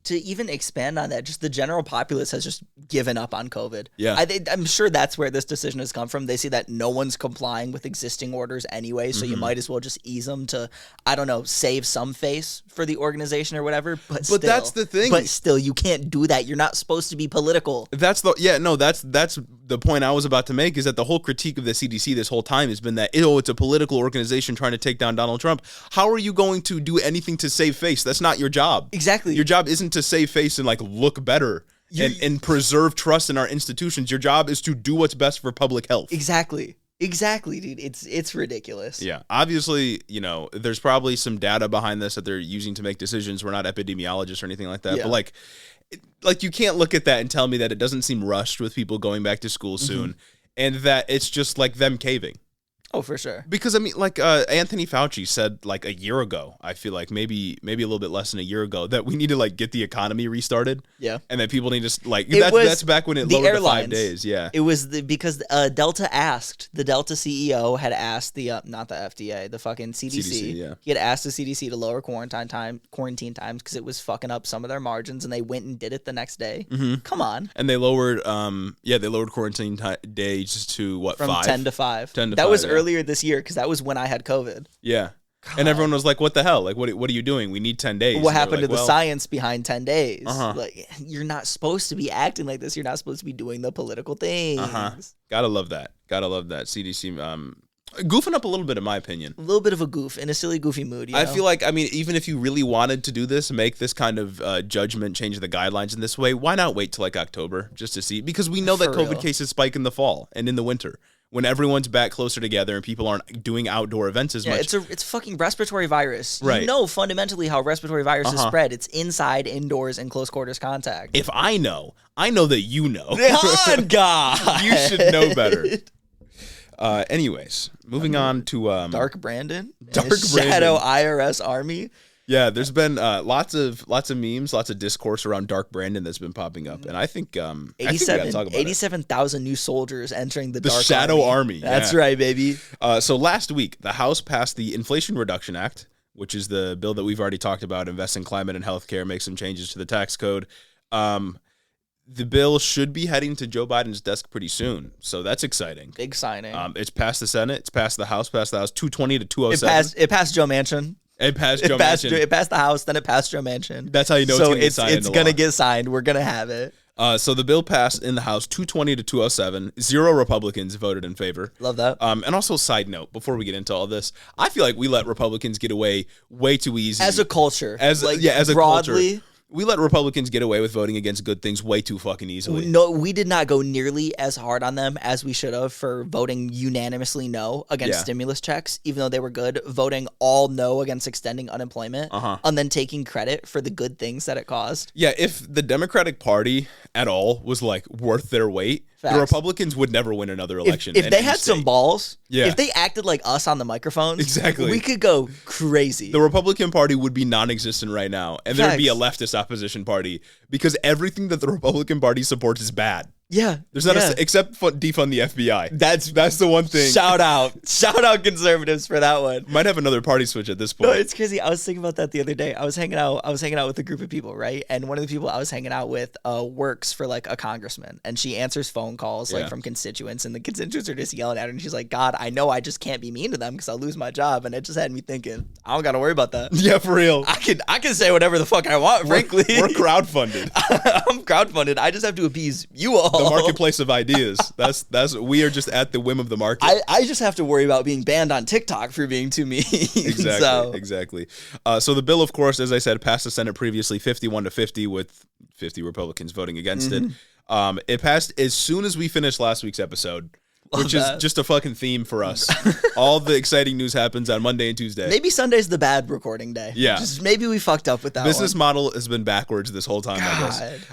to even expand on that, just the general populace has just given up on COVID. Yeah. I'm sure that's where this decision has come from. They see that no one's complying with existing orders anyway, so you might as well just ease them to, I don't know, save some face for the organization or whatever. But that's the thing. But still, you can't do that. You're not supposed to be political. That's the point I was about to make, is that the whole critique of the CDC this whole time has been that, it's a political organization trying to take down Donald Trump. How are you going to do anything to save face? That's not your job. Exactly. Your job isn't to save face and like look better and preserve trust in our institutions. Your job is to do what's best for public health. Exactly, dude. It's ridiculous. Yeah. Obviously, there's probably some data behind this that they're using to make decisions. We're not epidemiologists or anything like that. Yeah. But like you can't look at that and tell me that it doesn't seem rushed with people going back to school soon and that it's just like them caving. Oh, for sure. Because I mean, like Anthony Fauci said like a year ago, I feel like maybe a little bit less than a year ago, that we need to like get the economy restarted. Yeah. And that people need to like that's back when it the lowered airlines. to 5 days. Yeah. It was because the Delta CEO had asked not the FDA, the fucking CDC. CDC, yeah. He had asked the CDC to lower quarantine times because it was fucking up some of their margins, and they went and did it the next day. Come on. And they lowered quarantine days to what, From 5? 10 to 5. 10 to that 5, was yeah. earlier this year because that was when I had COVID. Yeah. And everyone was like, what the hell? Like, what are you doing? We need 10 days. What happened to the science behind 10 days? Uh-huh. Like, you're not supposed to be acting like this. You're not supposed to be doing the political things. Gotta love that. CDC goofing up a little bit, in my opinion. A little bit of a goof, in a silly, goofy mood. I feel like, I mean, even if you really wanted to do this, make this kind of judgment, change the guidelines in this way, why not wait till like October just to see? Because we know that For COVID real. cases spike in the fall and in the winter when everyone's back closer together and people aren't doing outdoor events as much. It's fucking respiratory virus. Right. You know fundamentally how respiratory viruses spread. It's inside, indoors, and close quarters contact. If I know that you know. On God. You should know better. Anyways, moving on to Dark Brandon. Dark and his Brandon. Shadow IRS army. Yeah, there's been lots of memes, lots of discourse around Dark Brandon that's been popping up, and I think we gotta talk about 87,000 new soldiers entering the Dark Shadow Army. That's yeah. right, baby. So last week, the House passed the Inflation Reduction Act, which is the bill that we've already talked about, invest in climate and healthcare, make some changes to the tax code. The bill should be heading to Joe Biden's desk pretty soon, so that's exciting. Big signing. It's passed the Senate, it's passed the House, 220 to 207. It passed Joe Manchin. It passed Joe Manchin. It passed the House, then it passed Joe Manchin. That's how you know it's going to get signed. It's going to get signed. We're going to have it. So the bill passed in the House 220 to 207. 0 Republicans voted in favor. Love that. And also, side note, before we get into all this, I feel like we let Republicans get away way too easy. As a culture. As a broadly, culture. We let Republicans get away with voting against good things way too fucking easily. No, we did not go nearly as hard on them as we should have for voting unanimously no against stimulus checks, even though they were good. Voting all no against extending unemployment, and then taking credit for the good things that it caused. Yeah, if the Democratic Party at all was like worth their weight, Facts. the Republicans would never win another election. If they had some balls, Yeah. if they acted like us on the microphones, Exactly. we could go crazy. the Republican Party would be non-existent right now, and there would be a Facts. leftist opposition party because everything that the Republican Party supports is bad. Yeah. There's not yeah. except defund the FBI. That's the one thing. Shout out conservatives for that one. Might have another party switch at this point. No, it's crazy. I was thinking about that the other day. I was hanging out with a group of people, right? And one of the people I was hanging out with works for like a congressman, and she answers phone calls like Yeah. from constituents, and the constituents are just yelling at her, and she's like, "God, I know I just can't be mean to them because I'll lose my job." And it just had me thinking, I don't got to worry about that. Yeah, for real. I can say whatever the fuck I want, frankly. We're crowdfunded. I'm crowdfunded. I just have to appease you all. the marketplace of ideas. That's we are just at the whim of the market. I just have to worry about being banned on TikTok for being too mean. Exactly. So the bill, of course, as I said, passed the Senate previously 51-50 with 50 Republicans voting against it. It passed as soon as we finished last week's episode. Which is just a fucking theme for us. All the exciting news happens on Monday and Tuesday. Maybe Sunday's the bad recording day. Yeah. Just maybe we fucked up with that Business model has been backwards this whole time, I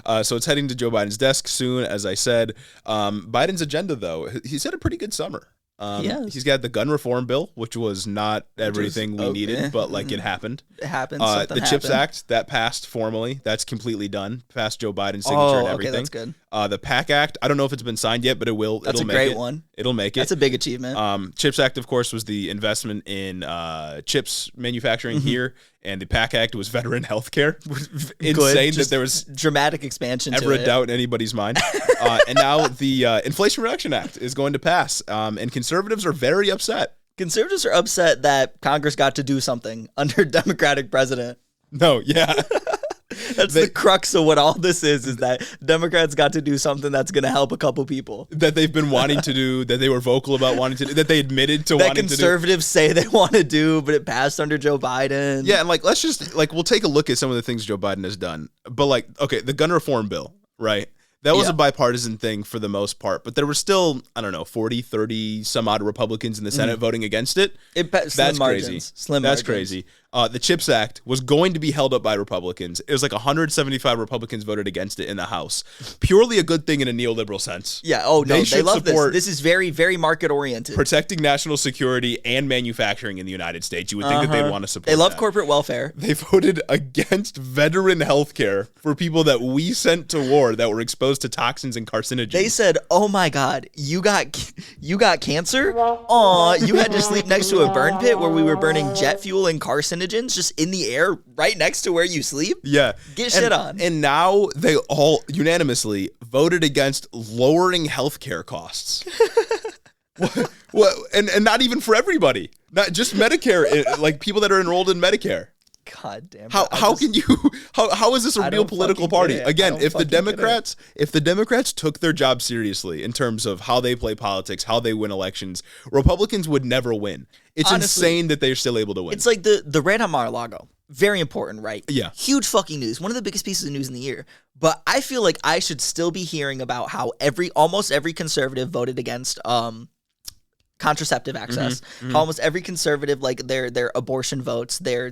guess. So it's heading to Joe Biden's desk soon, as I said. Biden's agenda, though, he's had a pretty good summer. He's got the gun reform bill, which was not everything we needed, but like it happened. It happened. The CHIPS Act, that passed formally. That's completely done. Passed Joe Biden's signature and everything. Okay, that's good. The PAC Act, I don't know if it's been signed yet, but it will. That's It'll a make great it. one. It'll make it. That's a big achievement. CHIPS Act, of course, was the investment in chips manufacturing here, and the PAC Act was veteran health care. Insane that there was dramatic expansion ever a doubt in anybody's mind. And now the Inflation Reduction Act is going to pass, and conservatives are very upset. Conservatives are upset that Congress got to do something under Democratic president. No, yeah. That's the crux of what all this is that Democrats got to do something that's going to help a couple people. That they've been wanting to do, that they were vocal about wanting to do, that they admitted to wanting to do. That conservatives say they want to do, but it passed under Joe Biden. Yeah, and like, let's just, like, we'll take a look at some of the things Joe Biden has done. But like, okay, the gun reform bill, right? That was a bipartisan thing for the most part, but there were still, I don't know, 40, 30 some odd Republicans in the Senate voting against it. That's crazy. Slim That's margins. crazy. The CHIPS Act was going to be held up by Republicans. It was like 175 Republicans voted against it in the House. Purely a good thing in a neoliberal sense. Yeah. Oh, no, they love this. support This is very, very market oriented. protecting national security and manufacturing in the United States. You would think that they'd want to support They love that. corporate welfare. They voted against veteran health care for people that we sent to war that were exposed to toxins and carcinogens. They said, "Oh my God, you got cancer? Aw, you had to sleep next to a burn pit where we were burning jet fuel and carcinogens just in the air right next to where you sleep? Yeah. Get shit on." And now they all unanimously voted against lowering healthcare costs. What? And not even for everybody. Not just Medicare, like people that are enrolled in Medicare. God damn it. How can you how is this a real political party? Again, if the Democrats took their job seriously in terms of how they play politics, how they win elections, Republicans would never win. It's Honestly, insane that they're still able to win. It's like the raid on Mar-a-Lago. Very important, right? Yeah. Huge fucking news. One of the biggest pieces of news in the year. But I feel like I should still be hearing about how almost every conservative voted against contraceptive access. Almost every conservative, like their abortion votes, their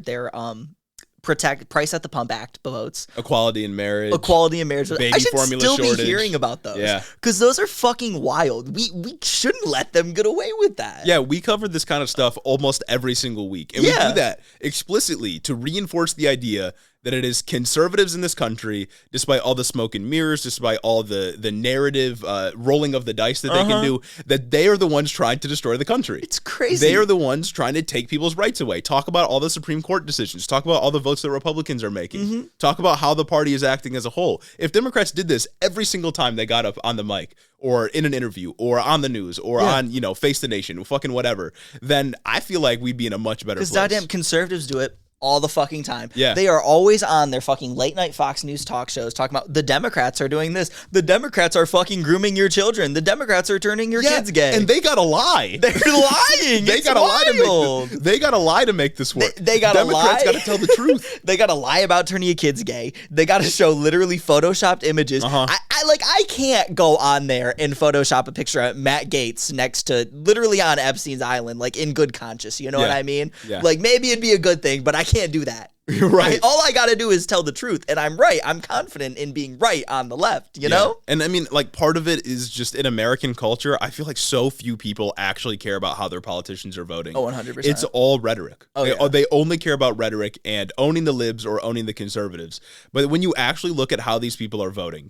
price at the pump act votes, equality in marriage. I should formula still shortage. be hearing about those. Yeah. Because those are fucking wild. We shouldn't let them get away with that. Yeah, we covered this kind of stuff almost every single week. And we do that explicitly to reinforce the idea that it is conservatives in this country, despite all the smoke and mirrors, despite all the narrative rolling of the dice that they can do, that they are the ones trying to destroy the country. It's crazy. They are the ones trying to take people's rights away. Talk about all the Supreme Court decisions. Talk about all the votes that Republicans are making. Talk about how the party is acting as a whole. If Democrats did this every single time they got up on the mic or in an interview or on the news or on, Face the Nation, fucking whatever, then I feel like we'd be in a much better place. Because goddamn conservatives do it all the fucking time. Yeah. They are always on their fucking late night Fox News talk shows talking about the Democrats are doing this. The Democrats are fucking grooming your children. The Democrats are turning your kids gay. And they gotta lie. They're lying. They gotta lie to make this work. They gotta Democrats lie. gotta tell the truth. They gotta lie about turning your kids gay. They gotta show literally photoshopped images. I can't go on there and Photoshop a picture of Matt Gaetz next to literally on Epstein's island, like in good conscience. You know what I mean? Yeah. Like maybe it'd be a good thing, but I can't do that. You're right. All I gotta do is tell the truth, and I'm right. I'm confident in being right on the left, you know? And I mean, like, part of it is just in American culture, I feel like so few people actually care about how their politicians are voting. Oh, 100%. It's all rhetoric. Oh, They only care about rhetoric and owning the libs or owning the conservatives. But when you actually look at how these people are voting,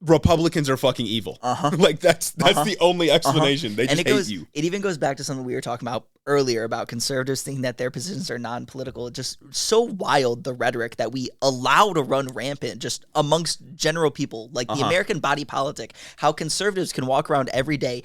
Republicans are fucking evil. Like that's the only explanation. They just hate you. It even goes back to something we were talking about earlier about conservatives thinking that their positions are non-political. Just so wild, the rhetoric that we allow to run rampant just amongst general people, like the American body politic, how conservatives can walk around every day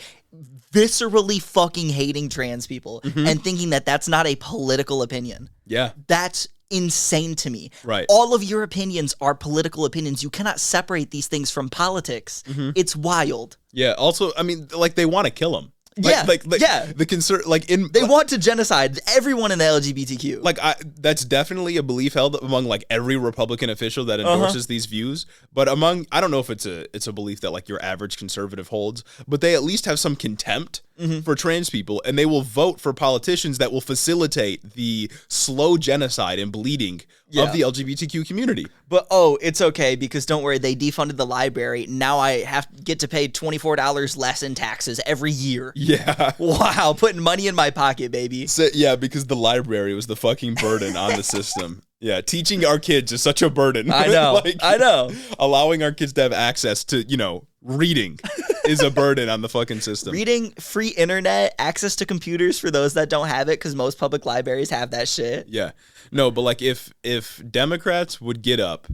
viscerally fucking hating trans people and thinking that that's not a political opinion. Yeah. That's insane to me. Right. All of your opinions are political opinions. You cannot separate these things from politics. It's wild. Yeah. Also, I mean, like they want to kill him. Yeah. The concern, like in They want to genocide everyone in the LGBTQ. like that's definitely a belief held among like every Republican official that endorses these views. But among, I don't know if it's a belief that like your average conservative holds, but they at least have some contempt for trans people, and they will vote for politicians that will facilitate the slow genocide and bleeding of the LGBTQ community. But it's okay because don't worry, they defunded the library. Now I get to pay $24 less in taxes every year. Yeah. Wow, putting money in my pocket, baby. So, yeah, because the library was the fucking burden on the system. Yeah, teaching our kids is such a burden. I know. I know. Allowing our kids to have access to, reading is a burden on the fucking system. Reading, free internet, access to computers for those that don't have it, because most public libraries have that shit. Yeah. No, but like if Democrats would get up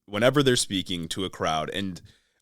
whenever they're speaking to a crowd,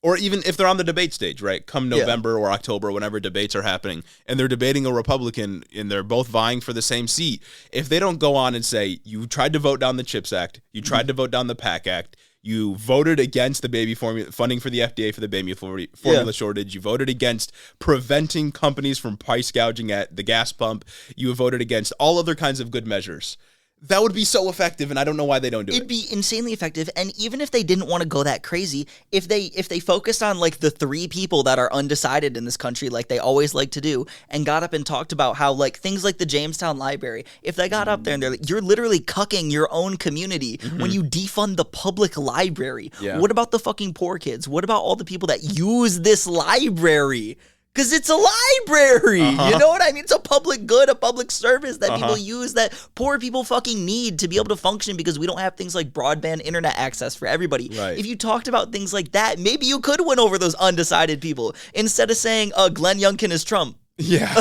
or even if they're on the debate stage, right? Come November or October, whenever debates are happening, and they're debating a Republican and they're both vying for the same seat, if they don't go on and say, you tried to vote down the CHIPS Act, you tried to vote down the PAC Act, you voted against the baby formula funding for the FDA for the baby formula shortage. You voted against preventing companies from price gouging at the gas pump. You voted against all other kinds of good measures. That would be so effective, and I don't know why they don't do it. It'd be insanely effective, and even if they didn't want to go that crazy, if they focused on like the 3 people that are undecided in this country, like they always like to do, and got up and talked about how like things like the Jamestown Library, if they got up there and they're like, you're literally cucking your own community when you defund the public library. Yeah. What about the fucking poor kids? What about all the people that use this library? Because it's a library, you know what I mean? It's a public good, a public service that people use that poor people fucking need to be able to function because we don't have things like broadband internet access for everybody. Right. If you talked about things like that, maybe you could win over those undecided people instead of saying, Glenn Youngkin is Trump. Yeah.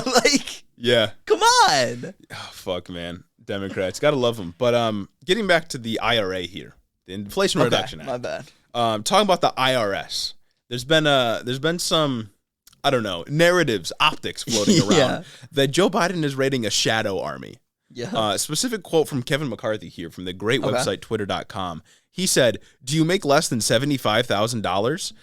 Yeah. Come on. Oh, fuck, man. Democrats. Gotta love them. But getting back to the IRA here, the Inflation Reduction Act. My bad. Talking about the IRS, there's been some, I don't know, narratives, optics floating around that Joe Biden is raiding a shadow army. Yeah. Specific quote from Kevin McCarthy here from the great website twitter.com. He said, "Do you make less than $75,000?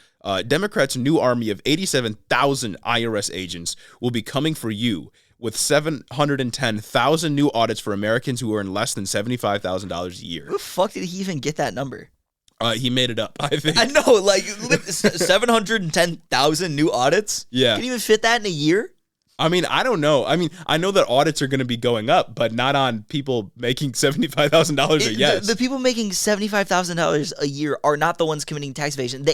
Democrats' new army of 87,000 IRS agents will be coming for you with 710,000 new audits for Americans who earn less than $75,000 a year." Who the fuck did he even get that number? He made it up, I think. I know, like 710,000 new audits? Yeah. Can you even fit that in a year? I mean, I don't know. I mean, I know that audits are going to be going up, but not on people making $75,000 a yes. The people making $75,000 a year are not the ones committing tax evasion.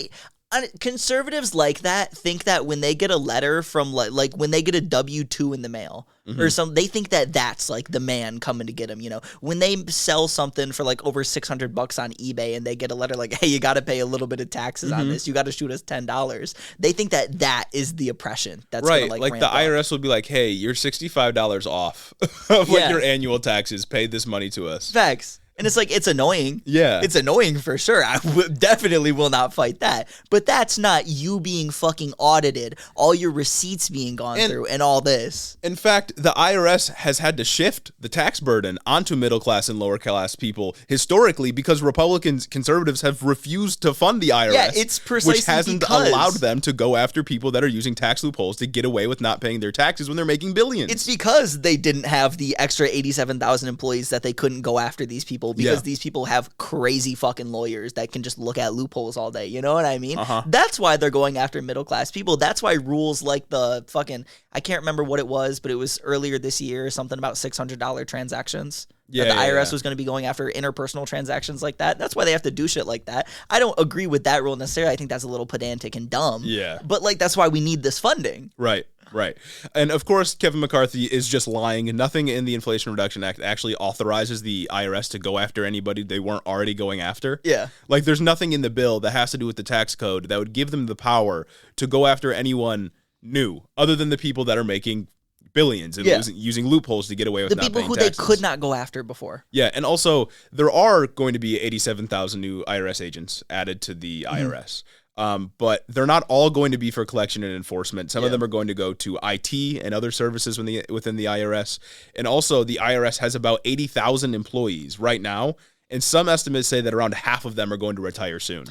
Conservatives like that think that when they get a letter from like when they get a W-2 in the mail or something, they think that that's like the man coming to get them. When they sell something for like over $600 on eBay and they get a letter like, hey, you got to pay a little bit of taxes on this. You got to shoot us $10. They think that that is the oppression. That's right. Gonna, like the IRS will be like, hey, you're $65 off of like your annual taxes. Pay this money to us. Facts. And it's like, it's annoying. Yeah. It's annoying for sure. I definitely will not fight that. But that's not you being fucking audited, all your receipts being gone through, and all this. In fact, the IRS has had to shift the tax burden onto middle class and lower class people historically because conservatives have refused to fund the IRS. Yeah, it's precisely which hasn't because allowed them to go after people that are using tax loopholes to get away with not paying their taxes when they're making billions. It's because they didn't have the extra 87,000 employees that they couldn't go after these people. Because these people have crazy fucking lawyers that can just look at loopholes all day. You know what I mean? That's why they're going after middle class people. That's why rules like the fucking, I can't remember what it was, but it was earlier this year, something about $600 transactions. The IRS was going to be going after interpersonal transactions like that. That's why they have to do shit like that. I don't agree with that rule necessarily. I think that's a little pedantic and dumb. Yeah. But like, that's why we need this funding. Right. Right. And of course, Kevin McCarthy is just lying. Nothing in the Inflation Reduction Act actually authorizes the IRS to go after anybody they weren't already going after. Yeah. Like there's nothing in the bill that has to do with the tax code that would give them the power to go after anyone new other than the people that are making billions and using loopholes to get away with not paying taxes. The people who they could not go after before. Yeah. And also there are going to be 87,000 new IRS agents added to the IRS. But they're not all going to be for collection and enforcement. Some of them are going to go to IT and other services within the IRS. And also, the IRS has about 80,000 employees right now, and some estimates say that around half of them are going to retire soon.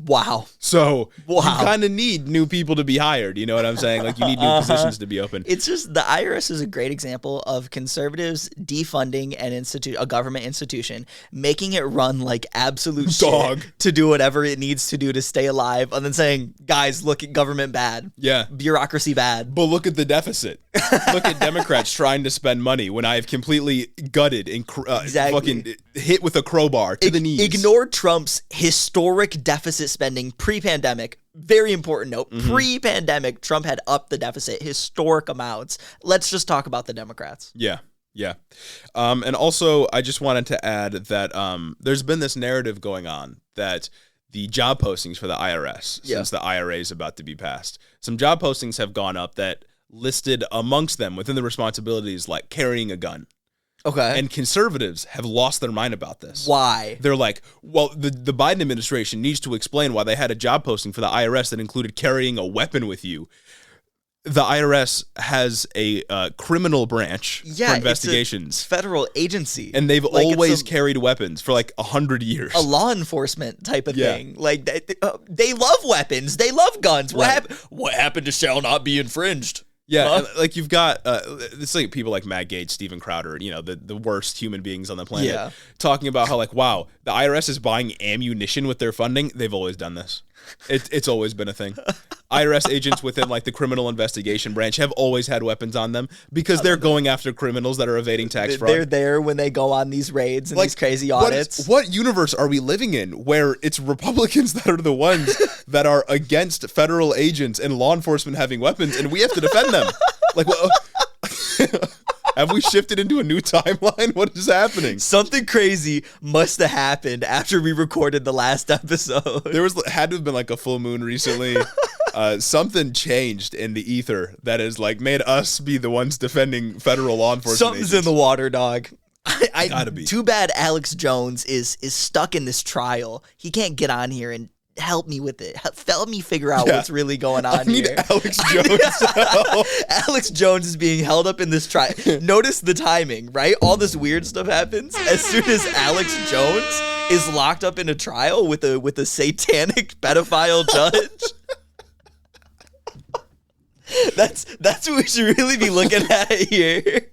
Wow. So wow. you kind of need new people to be hired. You know what I'm saying? Like you need new positions to be open. It's just the IRS is a great example of conservatives defunding a government institution, making it run like absolute dog shit to do whatever it needs to do to stay alive, and then saying, guys, look at government bad. Yeah. Bureaucracy bad. But look at the deficit. Look at Democrats trying to spend money when I have completely gutted and fucking hit with a crowbar to the knees. Ignore Trump's historic deficit spending pre-pandemic. Very important note. Pre-pandemic, Trump had upped the deficit historic amounts. Let's just talk about the Democrats. Yeah. Yeah. And also, I just wanted to add that there's been this narrative going on that the job postings for the IRS, since the IRA is about to be passed, some job postings have gone up that listed amongst them within the responsibilities like carrying a gun. Okay. And conservatives have lost their mind about this. Why? They're like, well, the Biden administration needs to explain why they had a job posting for the IRS that included carrying a weapon with you. The IRS has a criminal branch for investigations. It's a federal agency. And they've always carried weapons for like 100 years. A law enforcement type of thing. Like they love weapons. They love guns. What happened to shall not be infringed? Yeah, like you've got it's like people like Matt Gaetz, Steven Crowder, you know, the worst human beings on the planet, talking about how like, wow, the IRS is buying ammunition with their funding. They've always done this. It's always been a thing. IRS agents within like the criminal investigation branch have always had weapons on them because they're going after criminals that are evading tax fraud. They're there when they go on these raids and these crazy audits. What universe are we living in where it's Republicans that are the ones that are against federal agents and law enforcement having weapons and we have to defend them? Like, well, have we shifted into a new timeline? What is happening? Something crazy must have happened after we recorded the last episode. There had to have been like a full moon recently. Something changed in the ether that has like made us be the ones defending federal law enforcement. Something's agents. in the water, dog. Gotta be. Too bad Alex Jones is stuck in this trial. He can't get on here and help me with it. Help me figure out what's really going on here. I need Alex Jones. Alex Jones is being held up in this trial. Notice the timing, right? All this weird stuff happens as soon as Alex Jones is locked up in a trial with a satanic pedophile judge. That's what we should really be looking at here.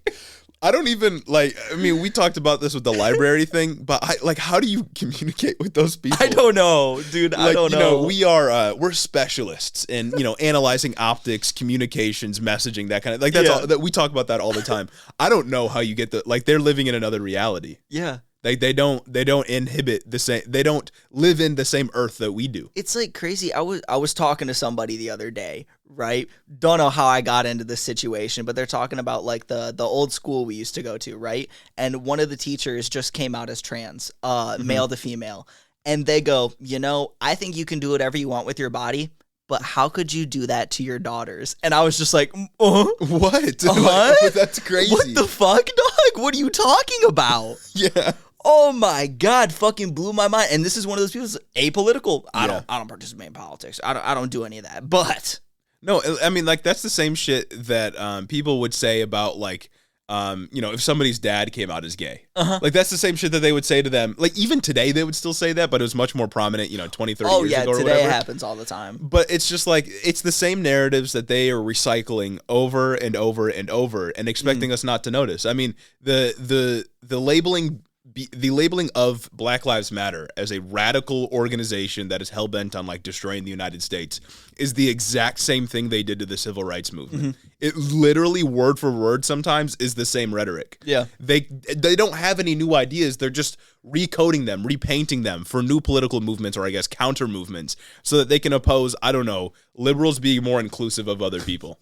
I don't even we talked about this with the library thing, but how do you communicate with those people? I don't know, dude. I don't know. We're specialists in, analyzing optics, communications, messaging, that kind of that's all that we talk about that all the time. I don't know how you get they're living in another reality. Yeah. Like they don't inhibit the same, they don't live in the same earth that we do. It's like crazy. I was talking to somebody the other day, right? Don't know how I got into this situation, but they're talking about like the old school we used to go to, right? And one of the teachers just came out as trans, male to female. And they go, I think you can do whatever you want with your body, but how could you do that to your daughters? And I was just like, what? That's crazy. What the fuck, dog? What are you talking about? Yeah. Oh my God, fucking blew my mind. And this is one of those people that's apolitical. I don't participate in politics. I don't do any of that. But no, I mean, like that's the same shit that people would say about like if somebody's dad came out as gay. Like that's the same shit that they would say to them. Like even today they would still say that, but it was much more prominent, 20, 30 years ago or whatever. Oh yeah, today it happens all the time. But it's just like it's the same narratives that they are recycling over and over and over and expecting us not to notice. I mean, the labeling of Black Lives Matter as a radical organization that is hell-bent on like destroying the United States is the exact same thing they did to the civil rights movement. It literally word for word sometimes is the same rhetoric. Yeah. They don't have any new ideas. They're just recoding them, repainting them for new political movements or I guess counter movements so that they can oppose, I don't know, liberals being more inclusive of other people.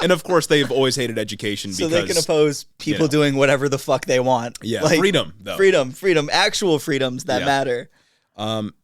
And of course, they've always hated education because they can oppose people doing whatever the fuck they want. Yeah, like, freedom, though. Freedom, actual freedoms that matter.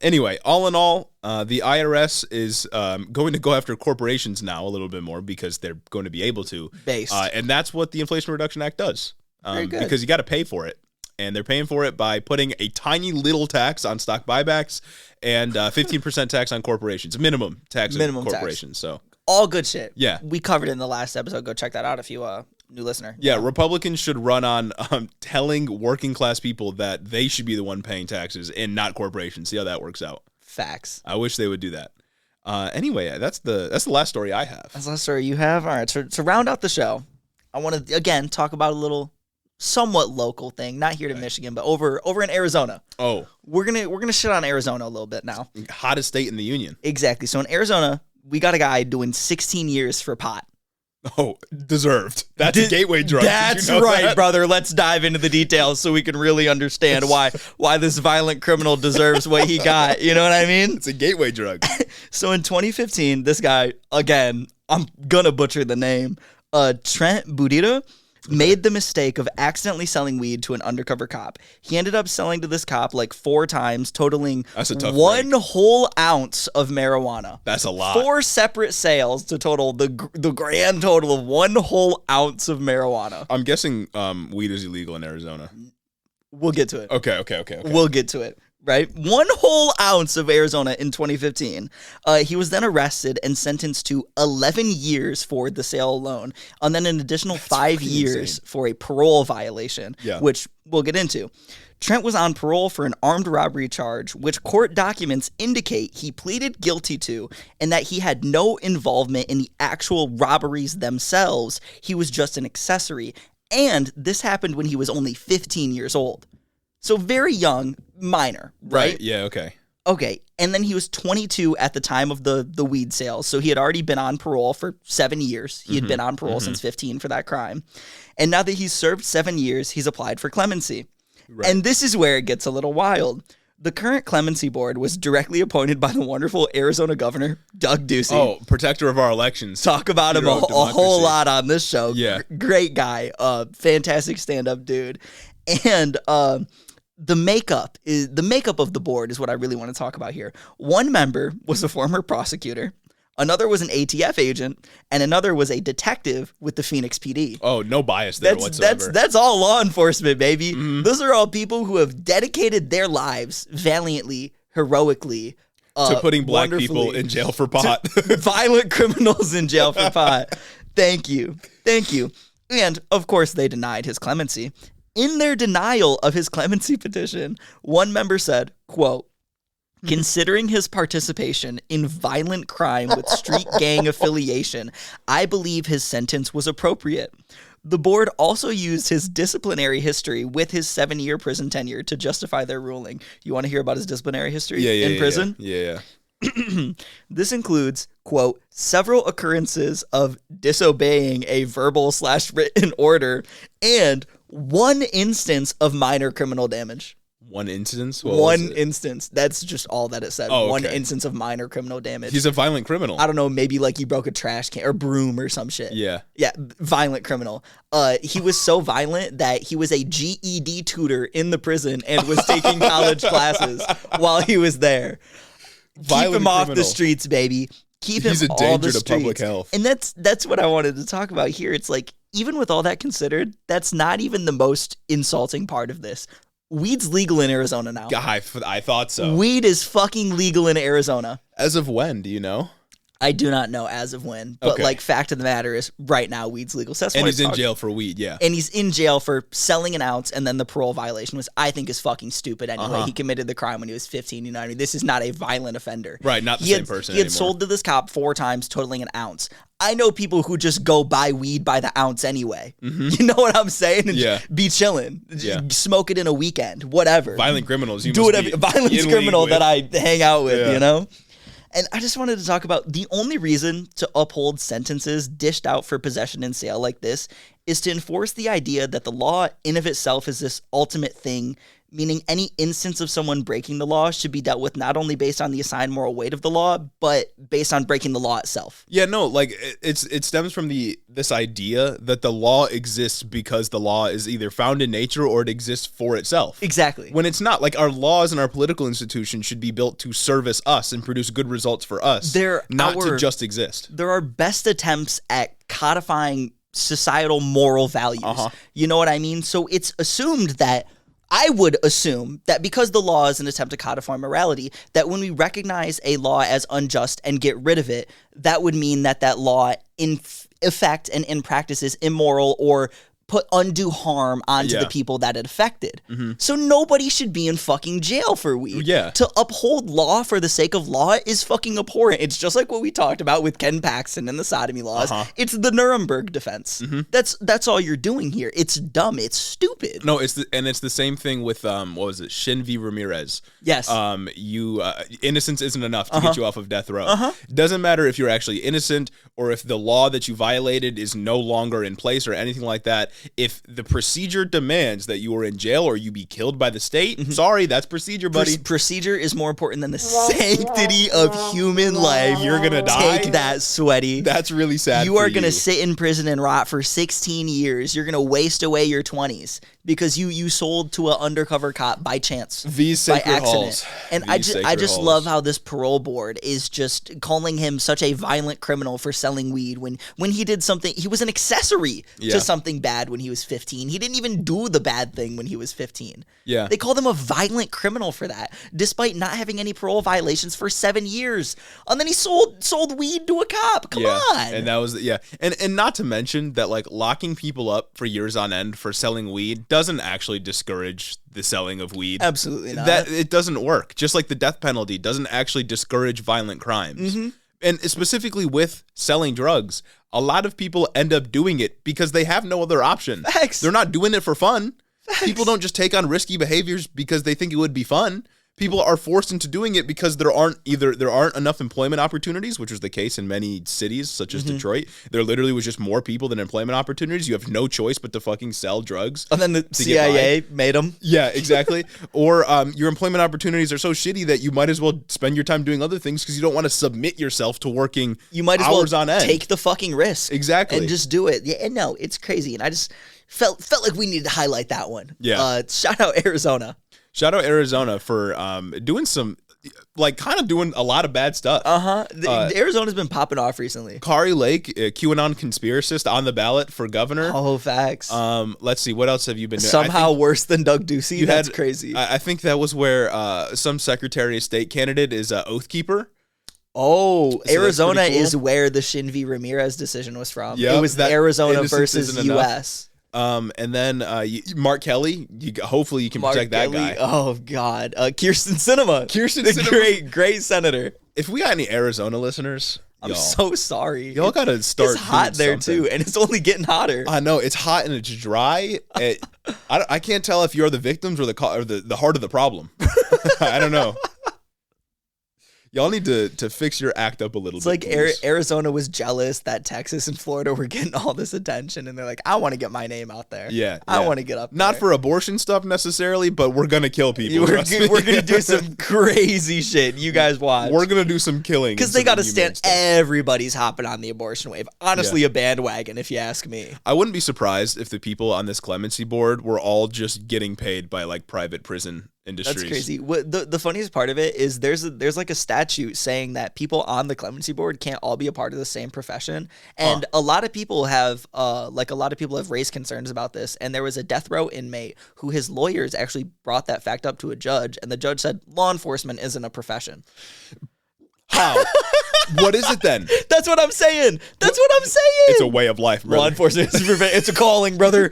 Anyway, all in all, the IRS is going to go after corporations now a little bit more because they're going to be able to. And that's what the Inflation Reduction Act does. Very good. Because you got to pay for it. And they're paying for it by putting a tiny little tax on stock buybacks and 15% tax on corporations, minimum tax on corporations. So. All good shit. Yeah. We covered it in the last episode. Go check that out if you new listener. Yeah, Republicans should run on telling working class people that they should be the one paying taxes and not corporations. See how that works out. Facts. I wish they would do that. Anyway, that's the last story I have. That's the last story you have? All right, to round out the show, I want to, again, talk about a little somewhat local thing, not here to Michigan, but over in Arizona. Oh. We're gonna shit on Arizona a little bit now. Hottest state in the union. Exactly. So in Arizona, we got a guy doing 16 years for pot. Oh, deserved. That's a gateway drug. That's right, brother. Let's dive into the details so we can really understand why this violent criminal deserves what he got. You know what I mean? It's a gateway drug. So in 2015, this guy, again, I'm gonna butcher the name, Trent Budita, made the mistake of accidentally selling weed to an undercover cop. He ended up selling to this cop like 4 times, totaling That's a tough one break. whole ounce of marijuana. That's a lot. 4 separate sales to total the grand total of 1 whole ounce of marijuana. I'm guessing weed is illegal in Arizona. We'll get to it. Okay. We'll get to it. Right? 1 whole ounce of Arizona in 2015. He was then arrested and sentenced to 11 years for the sale alone, and then an additional 5 years insane. for a parole violation, which we'll get into. Trent was on parole for an armed robbery charge, which court documents indicate he pleaded guilty to, and that he had no involvement in the actual robberies themselves. He was just an accessory. And this happened when he was only 15 years old. So very young, minor, right? Yeah, okay. Okay, and then he was 22 at the time of the weed sales, so he had already been on parole for 7 years. He had been on parole since 15 for that crime. And now that he's served 7 years, he's applied for clemency. Right. And this is where it gets a little wild. The current clemency board was directly appointed by the wonderful Arizona governor, Doug Ducey. Oh, protector of our elections. Talk about him a whole lot on this show. Yeah. Great guy. Fantastic stand-up dude. And the makeup of the board is what I really want to talk about here. One member was a former prosecutor, another was an ATF agent, and another was a detective with the Phoenix PD. Oh, no bias there whatsoever. That's all law enforcement, baby. Those are all people who have dedicated their lives valiantly, heroically, to putting black people in jail for pot. Violent criminals in jail for pot. Thank you. And, of course, they denied his clemency. In their denial of his clemency petition, one member said, quote, "Considering his participation in violent crime with street gang affiliation, I believe his sentence was appropriate." The board also used his disciplinary history with his 7-year prison tenure to justify their ruling. You want to hear about his disciplinary history in prison? Yeah. This includes, quote, "several occurrences of disobeying a verbal/written order and 1 instance of minor criminal damage." One instance? One instance. That's just all that it said. Oh, okay. 1 instance of minor criminal damage. He's a violent criminal. I don't know, maybe like he broke a trash can or broom or some shit. Yeah. Yeah, violent criminal. He was so violent that he was a GED tutor in the prison and was taking college classes while he was there. Violent Keep him off criminal. the streets, baby. Keep him He's a off danger the to streets. public health. And that's what I wanted to talk about here. It's like, even with all that considered, that's not even the most insulting part of this. Weed's legal in Arizona now. I thought so. Weed is fucking legal in Arizona. As of when, do you know? I do not know as of when, but like fact of the matter is right now weed's legal. So that's and he's in jail for weed, yeah. And he's in jail for selling an ounce, and then the parole violation was, I think, is fucking stupid anyway. He committed the crime when he was 15, you know what I mean? This is not a violent offender. Right, not the same person He had anymore. sold to this cop 4 times, totaling an ounce. I know people who just go buy weed by the ounce anyway. You know what I'm saying? And just be chilling. Just smoke it in a weekend, whatever. Violent criminals. You do must whatever. be Violence in criminal league that with. I hang out with, you know? And I just wanted to talk about the only reason to uphold sentences dished out for possession and sale like this is to enforce the idea that the law in of itself is this ultimate thing, meaning any instance of someone breaking the law should be dealt with not only based on the assigned moral weight of the law, but based on breaking the law itself. Yeah, no, like it stems from this idea that the law exists because the law is either found in nature or it exists for itself. Exactly. When it's not. Like, our laws and our political institutions should be built to service us and produce good results for us, not to just exist. There are best attempts at codifying societal moral values. You know what I mean? So it's assumed that I would assume that because the law is an attempt to codify morality, that when we recognize a law as unjust and get rid of it, that would mean that that law effect and in practice is immoral or put undue harm onto the people that it affected. So nobody should be in fucking jail for weed. Yeah. To uphold law for the sake of law is fucking abhorrent. It's just like what we talked about with Ken Paxton and the sodomy laws. It's the Nuremberg defense. That's all you're doing here. It's dumb. It's stupid. No, it's the same thing with what was it? Shin v. Ramirez. Yes. Innocence isn't enough to get you off of death row. It doesn't matter if you're actually innocent or if the law that you violated is no longer in place or anything like that. If the procedure demands that you are in jail or you be killed by the state, sorry, that's procedure, buddy. Procedure is more important than the sanctity of human life. You're gonna die. Take that, sweaty. That's really sad. You are gonna sit in prison and rot for 16 years. You're gonna waste away your 20s because you sold to an undercover cop by chance, These by sacred accident. halls. And These I just halls. love how this parole board is just calling him such a violent criminal for selling weed when he did something. He was an accessory to something bad when he was 15. He didn't even do the bad thing when he was 15. Yeah. They called him a violent criminal for that, despite not having any parole violations for 7 years. And then he sold weed to a cop. Come on. And that was and not to mention that like locking people up for years on end for selling weed doesn't actually discourage the selling of weed. Absolutely not. That it doesn't work. Just like the death penalty doesn't actually discourage violent crimes. And specifically with selling drugs, a lot of people end up doing it because they have no other option. Facts. They're not doing it for fun. Facts. People don't just take on risky behaviors because they think it would be fun. People are forced into doing it because there aren't enough employment opportunities, which was the case in many cities such as Detroit. There literally was just more people than employment opportunities. You have no choice but to fucking sell drugs. And then the CIA made them. Yeah, exactly. Or your employment opportunities are so shitty that you might as well spend your time doing other things because you don't want to submit yourself to working You might as hours well on end. take the fucking risk. Exactly. And just do it. Yeah, and no, it's crazy. And I just felt like we needed to highlight that one. Yeah. Shout out Arizona. Shout out Arizona for doing some, like, kind of doing a lot of bad stuff. Arizona's been popping off recently. Kari Lake, a QAnon conspiracist, on the ballot for governor. Oh, facts. Let's see, what else have you been doing? Somehow worse than Doug Ducey. That's crazy. I think that was where some Secretary of State candidate is Oathkeeper. Oh, So Arizona that's pretty cool. is where the Shin v. Ramirez decision was from. Yep, It was that Arizona innocence versus isn't enough. U.S. And then Mark Kelly, hopefully you can protect that guy. Oh, God. Kirsten Sinema. Kirsten the Sinema. Great senator. If we got any Arizona listeners, I'm so sorry. y'all got to start It's hot doing there, something. too, and it's only getting hotter. I know it's hot and it's dry. I can't tell if you're the victims or the heart of the problem. I don't know. Y'all need to fix your act up a little It's bit. like please. Arizona was jealous that Texas and Florida were getting all this attention, and they're like, I want to get my name out there. Yeah, I want to get up Not there. for abortion stuff necessarily, but we're gonna kill people. We're trust me. going to do some crazy shit. You guys watch. We're gonna do some killing Because they got to stand. Everybody's hopping on the abortion wave. Honestly, a bandwagon, if you ask me. I wouldn't be surprised if the people on this clemency board were all just getting paid by like private prison industries. That's crazy. What the funniest part of it is there's like a statute saying that people on the clemency board can't all be a part of the same profession, and a lot of people have raised concerns about this. And there was a death row inmate who his lawyers actually brought that fact up to a judge, and the judge said law enforcement isn't a profession. How? What is it then? That's what I'm saying. That's what I'm saying. It's a way of life, brother. Law enforcement is it's a calling, brother.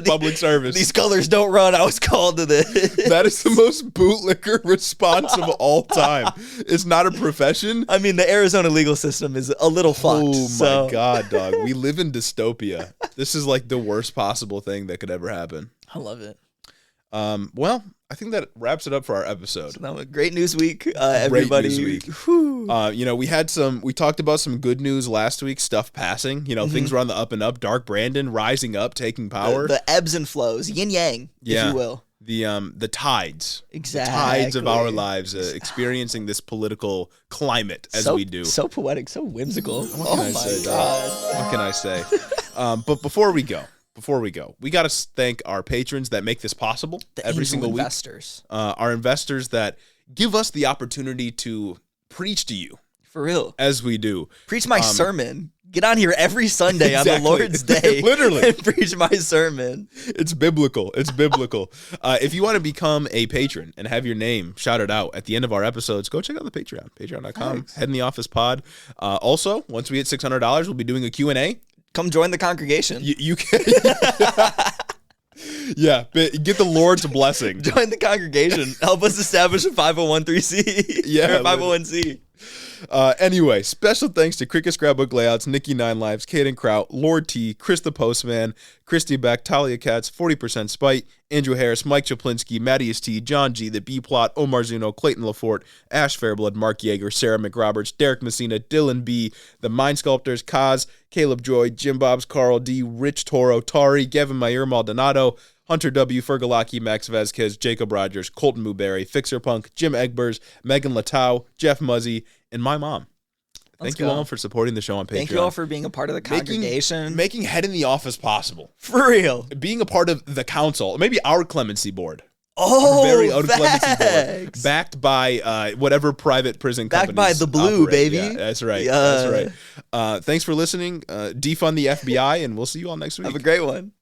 Public service. These colors don't run. I was called to this. That is the most bootlicker response of all time. It's not a profession. I mean, the Arizona legal system is a little fucked. Oh so. my God, dog. We live in dystopia. This is like the worst possible thing that could ever happen. I love it. Well, I think that wraps it up for our episode. No, great news week, everybody. news week. Whew. We talked about some good news last week, stuff passing. Things were on the up and up. Dark Brandon rising up, taking power. The ebbs and flows, yin yang, if you will. The tides. Exactly. The tides of our lives, experiencing this political climate as we do. So poetic, so whimsical. What can I say, dog? What can I say? But before we go, we got to thank our patrons that make this possible every single week. Investors. Our investors that give us the opportunity to preach to you For real. As we do. Preach my sermon. Get on here every Sunday on the Exactly. Lord's Day. Literally. And preach my sermon. It's biblical. It's biblical. If you want to become a patron and have your name shouted out at the end of our episodes, go check out the Patreon. Patreon.com. Head in the office pod. Also, once we hit $600, we'll be doing a Q&A. Come join the congregation. You can... Yeah, get the Lord's blessing. Join the congregation. Help us establish a 501c. Yeah, or a 501c. Anyway, special thanks to Cricket Scrapbook Layouts, Nikki Nine Lives, Caden Kraut, Lord T, Chris the Postman, Christy Beck, Talia Katz, 40% Spite, Andrew Harris, Mike Chaplinsky, Mattias T, John G, The B Plot, Omar Zuno, Clayton Lafort, Ash Fairblood, Mark Yeager, Sarah McRoberts, Derek Messina, Dylan B, The Mind Sculptors, Kaz, Caleb Joy, Jim Bobs, Carl D, Rich Toro, Tari, Gavin Mayer, Maldonado, Hunter W, Fergalaki, Max Vasquez, Jacob Rogers, Colton Muberry, Fixer Punk, Jim Egbers, Megan Latau, Jeff Muzzy, and my mom. Thank you all for supporting the show on Patreon. Thank you all for being a part of the congregation. Making Head in the Office possible. For real. Being a part of the council, maybe our clemency board. Oh, our very own clemency board. facts. Backed by whatever private prison companies Backed by the blue, operate. baby. Yeah, that's right. Yeah. That's right. Thanks for listening. Defund the FBI, and we'll see you all next week. Have a great one.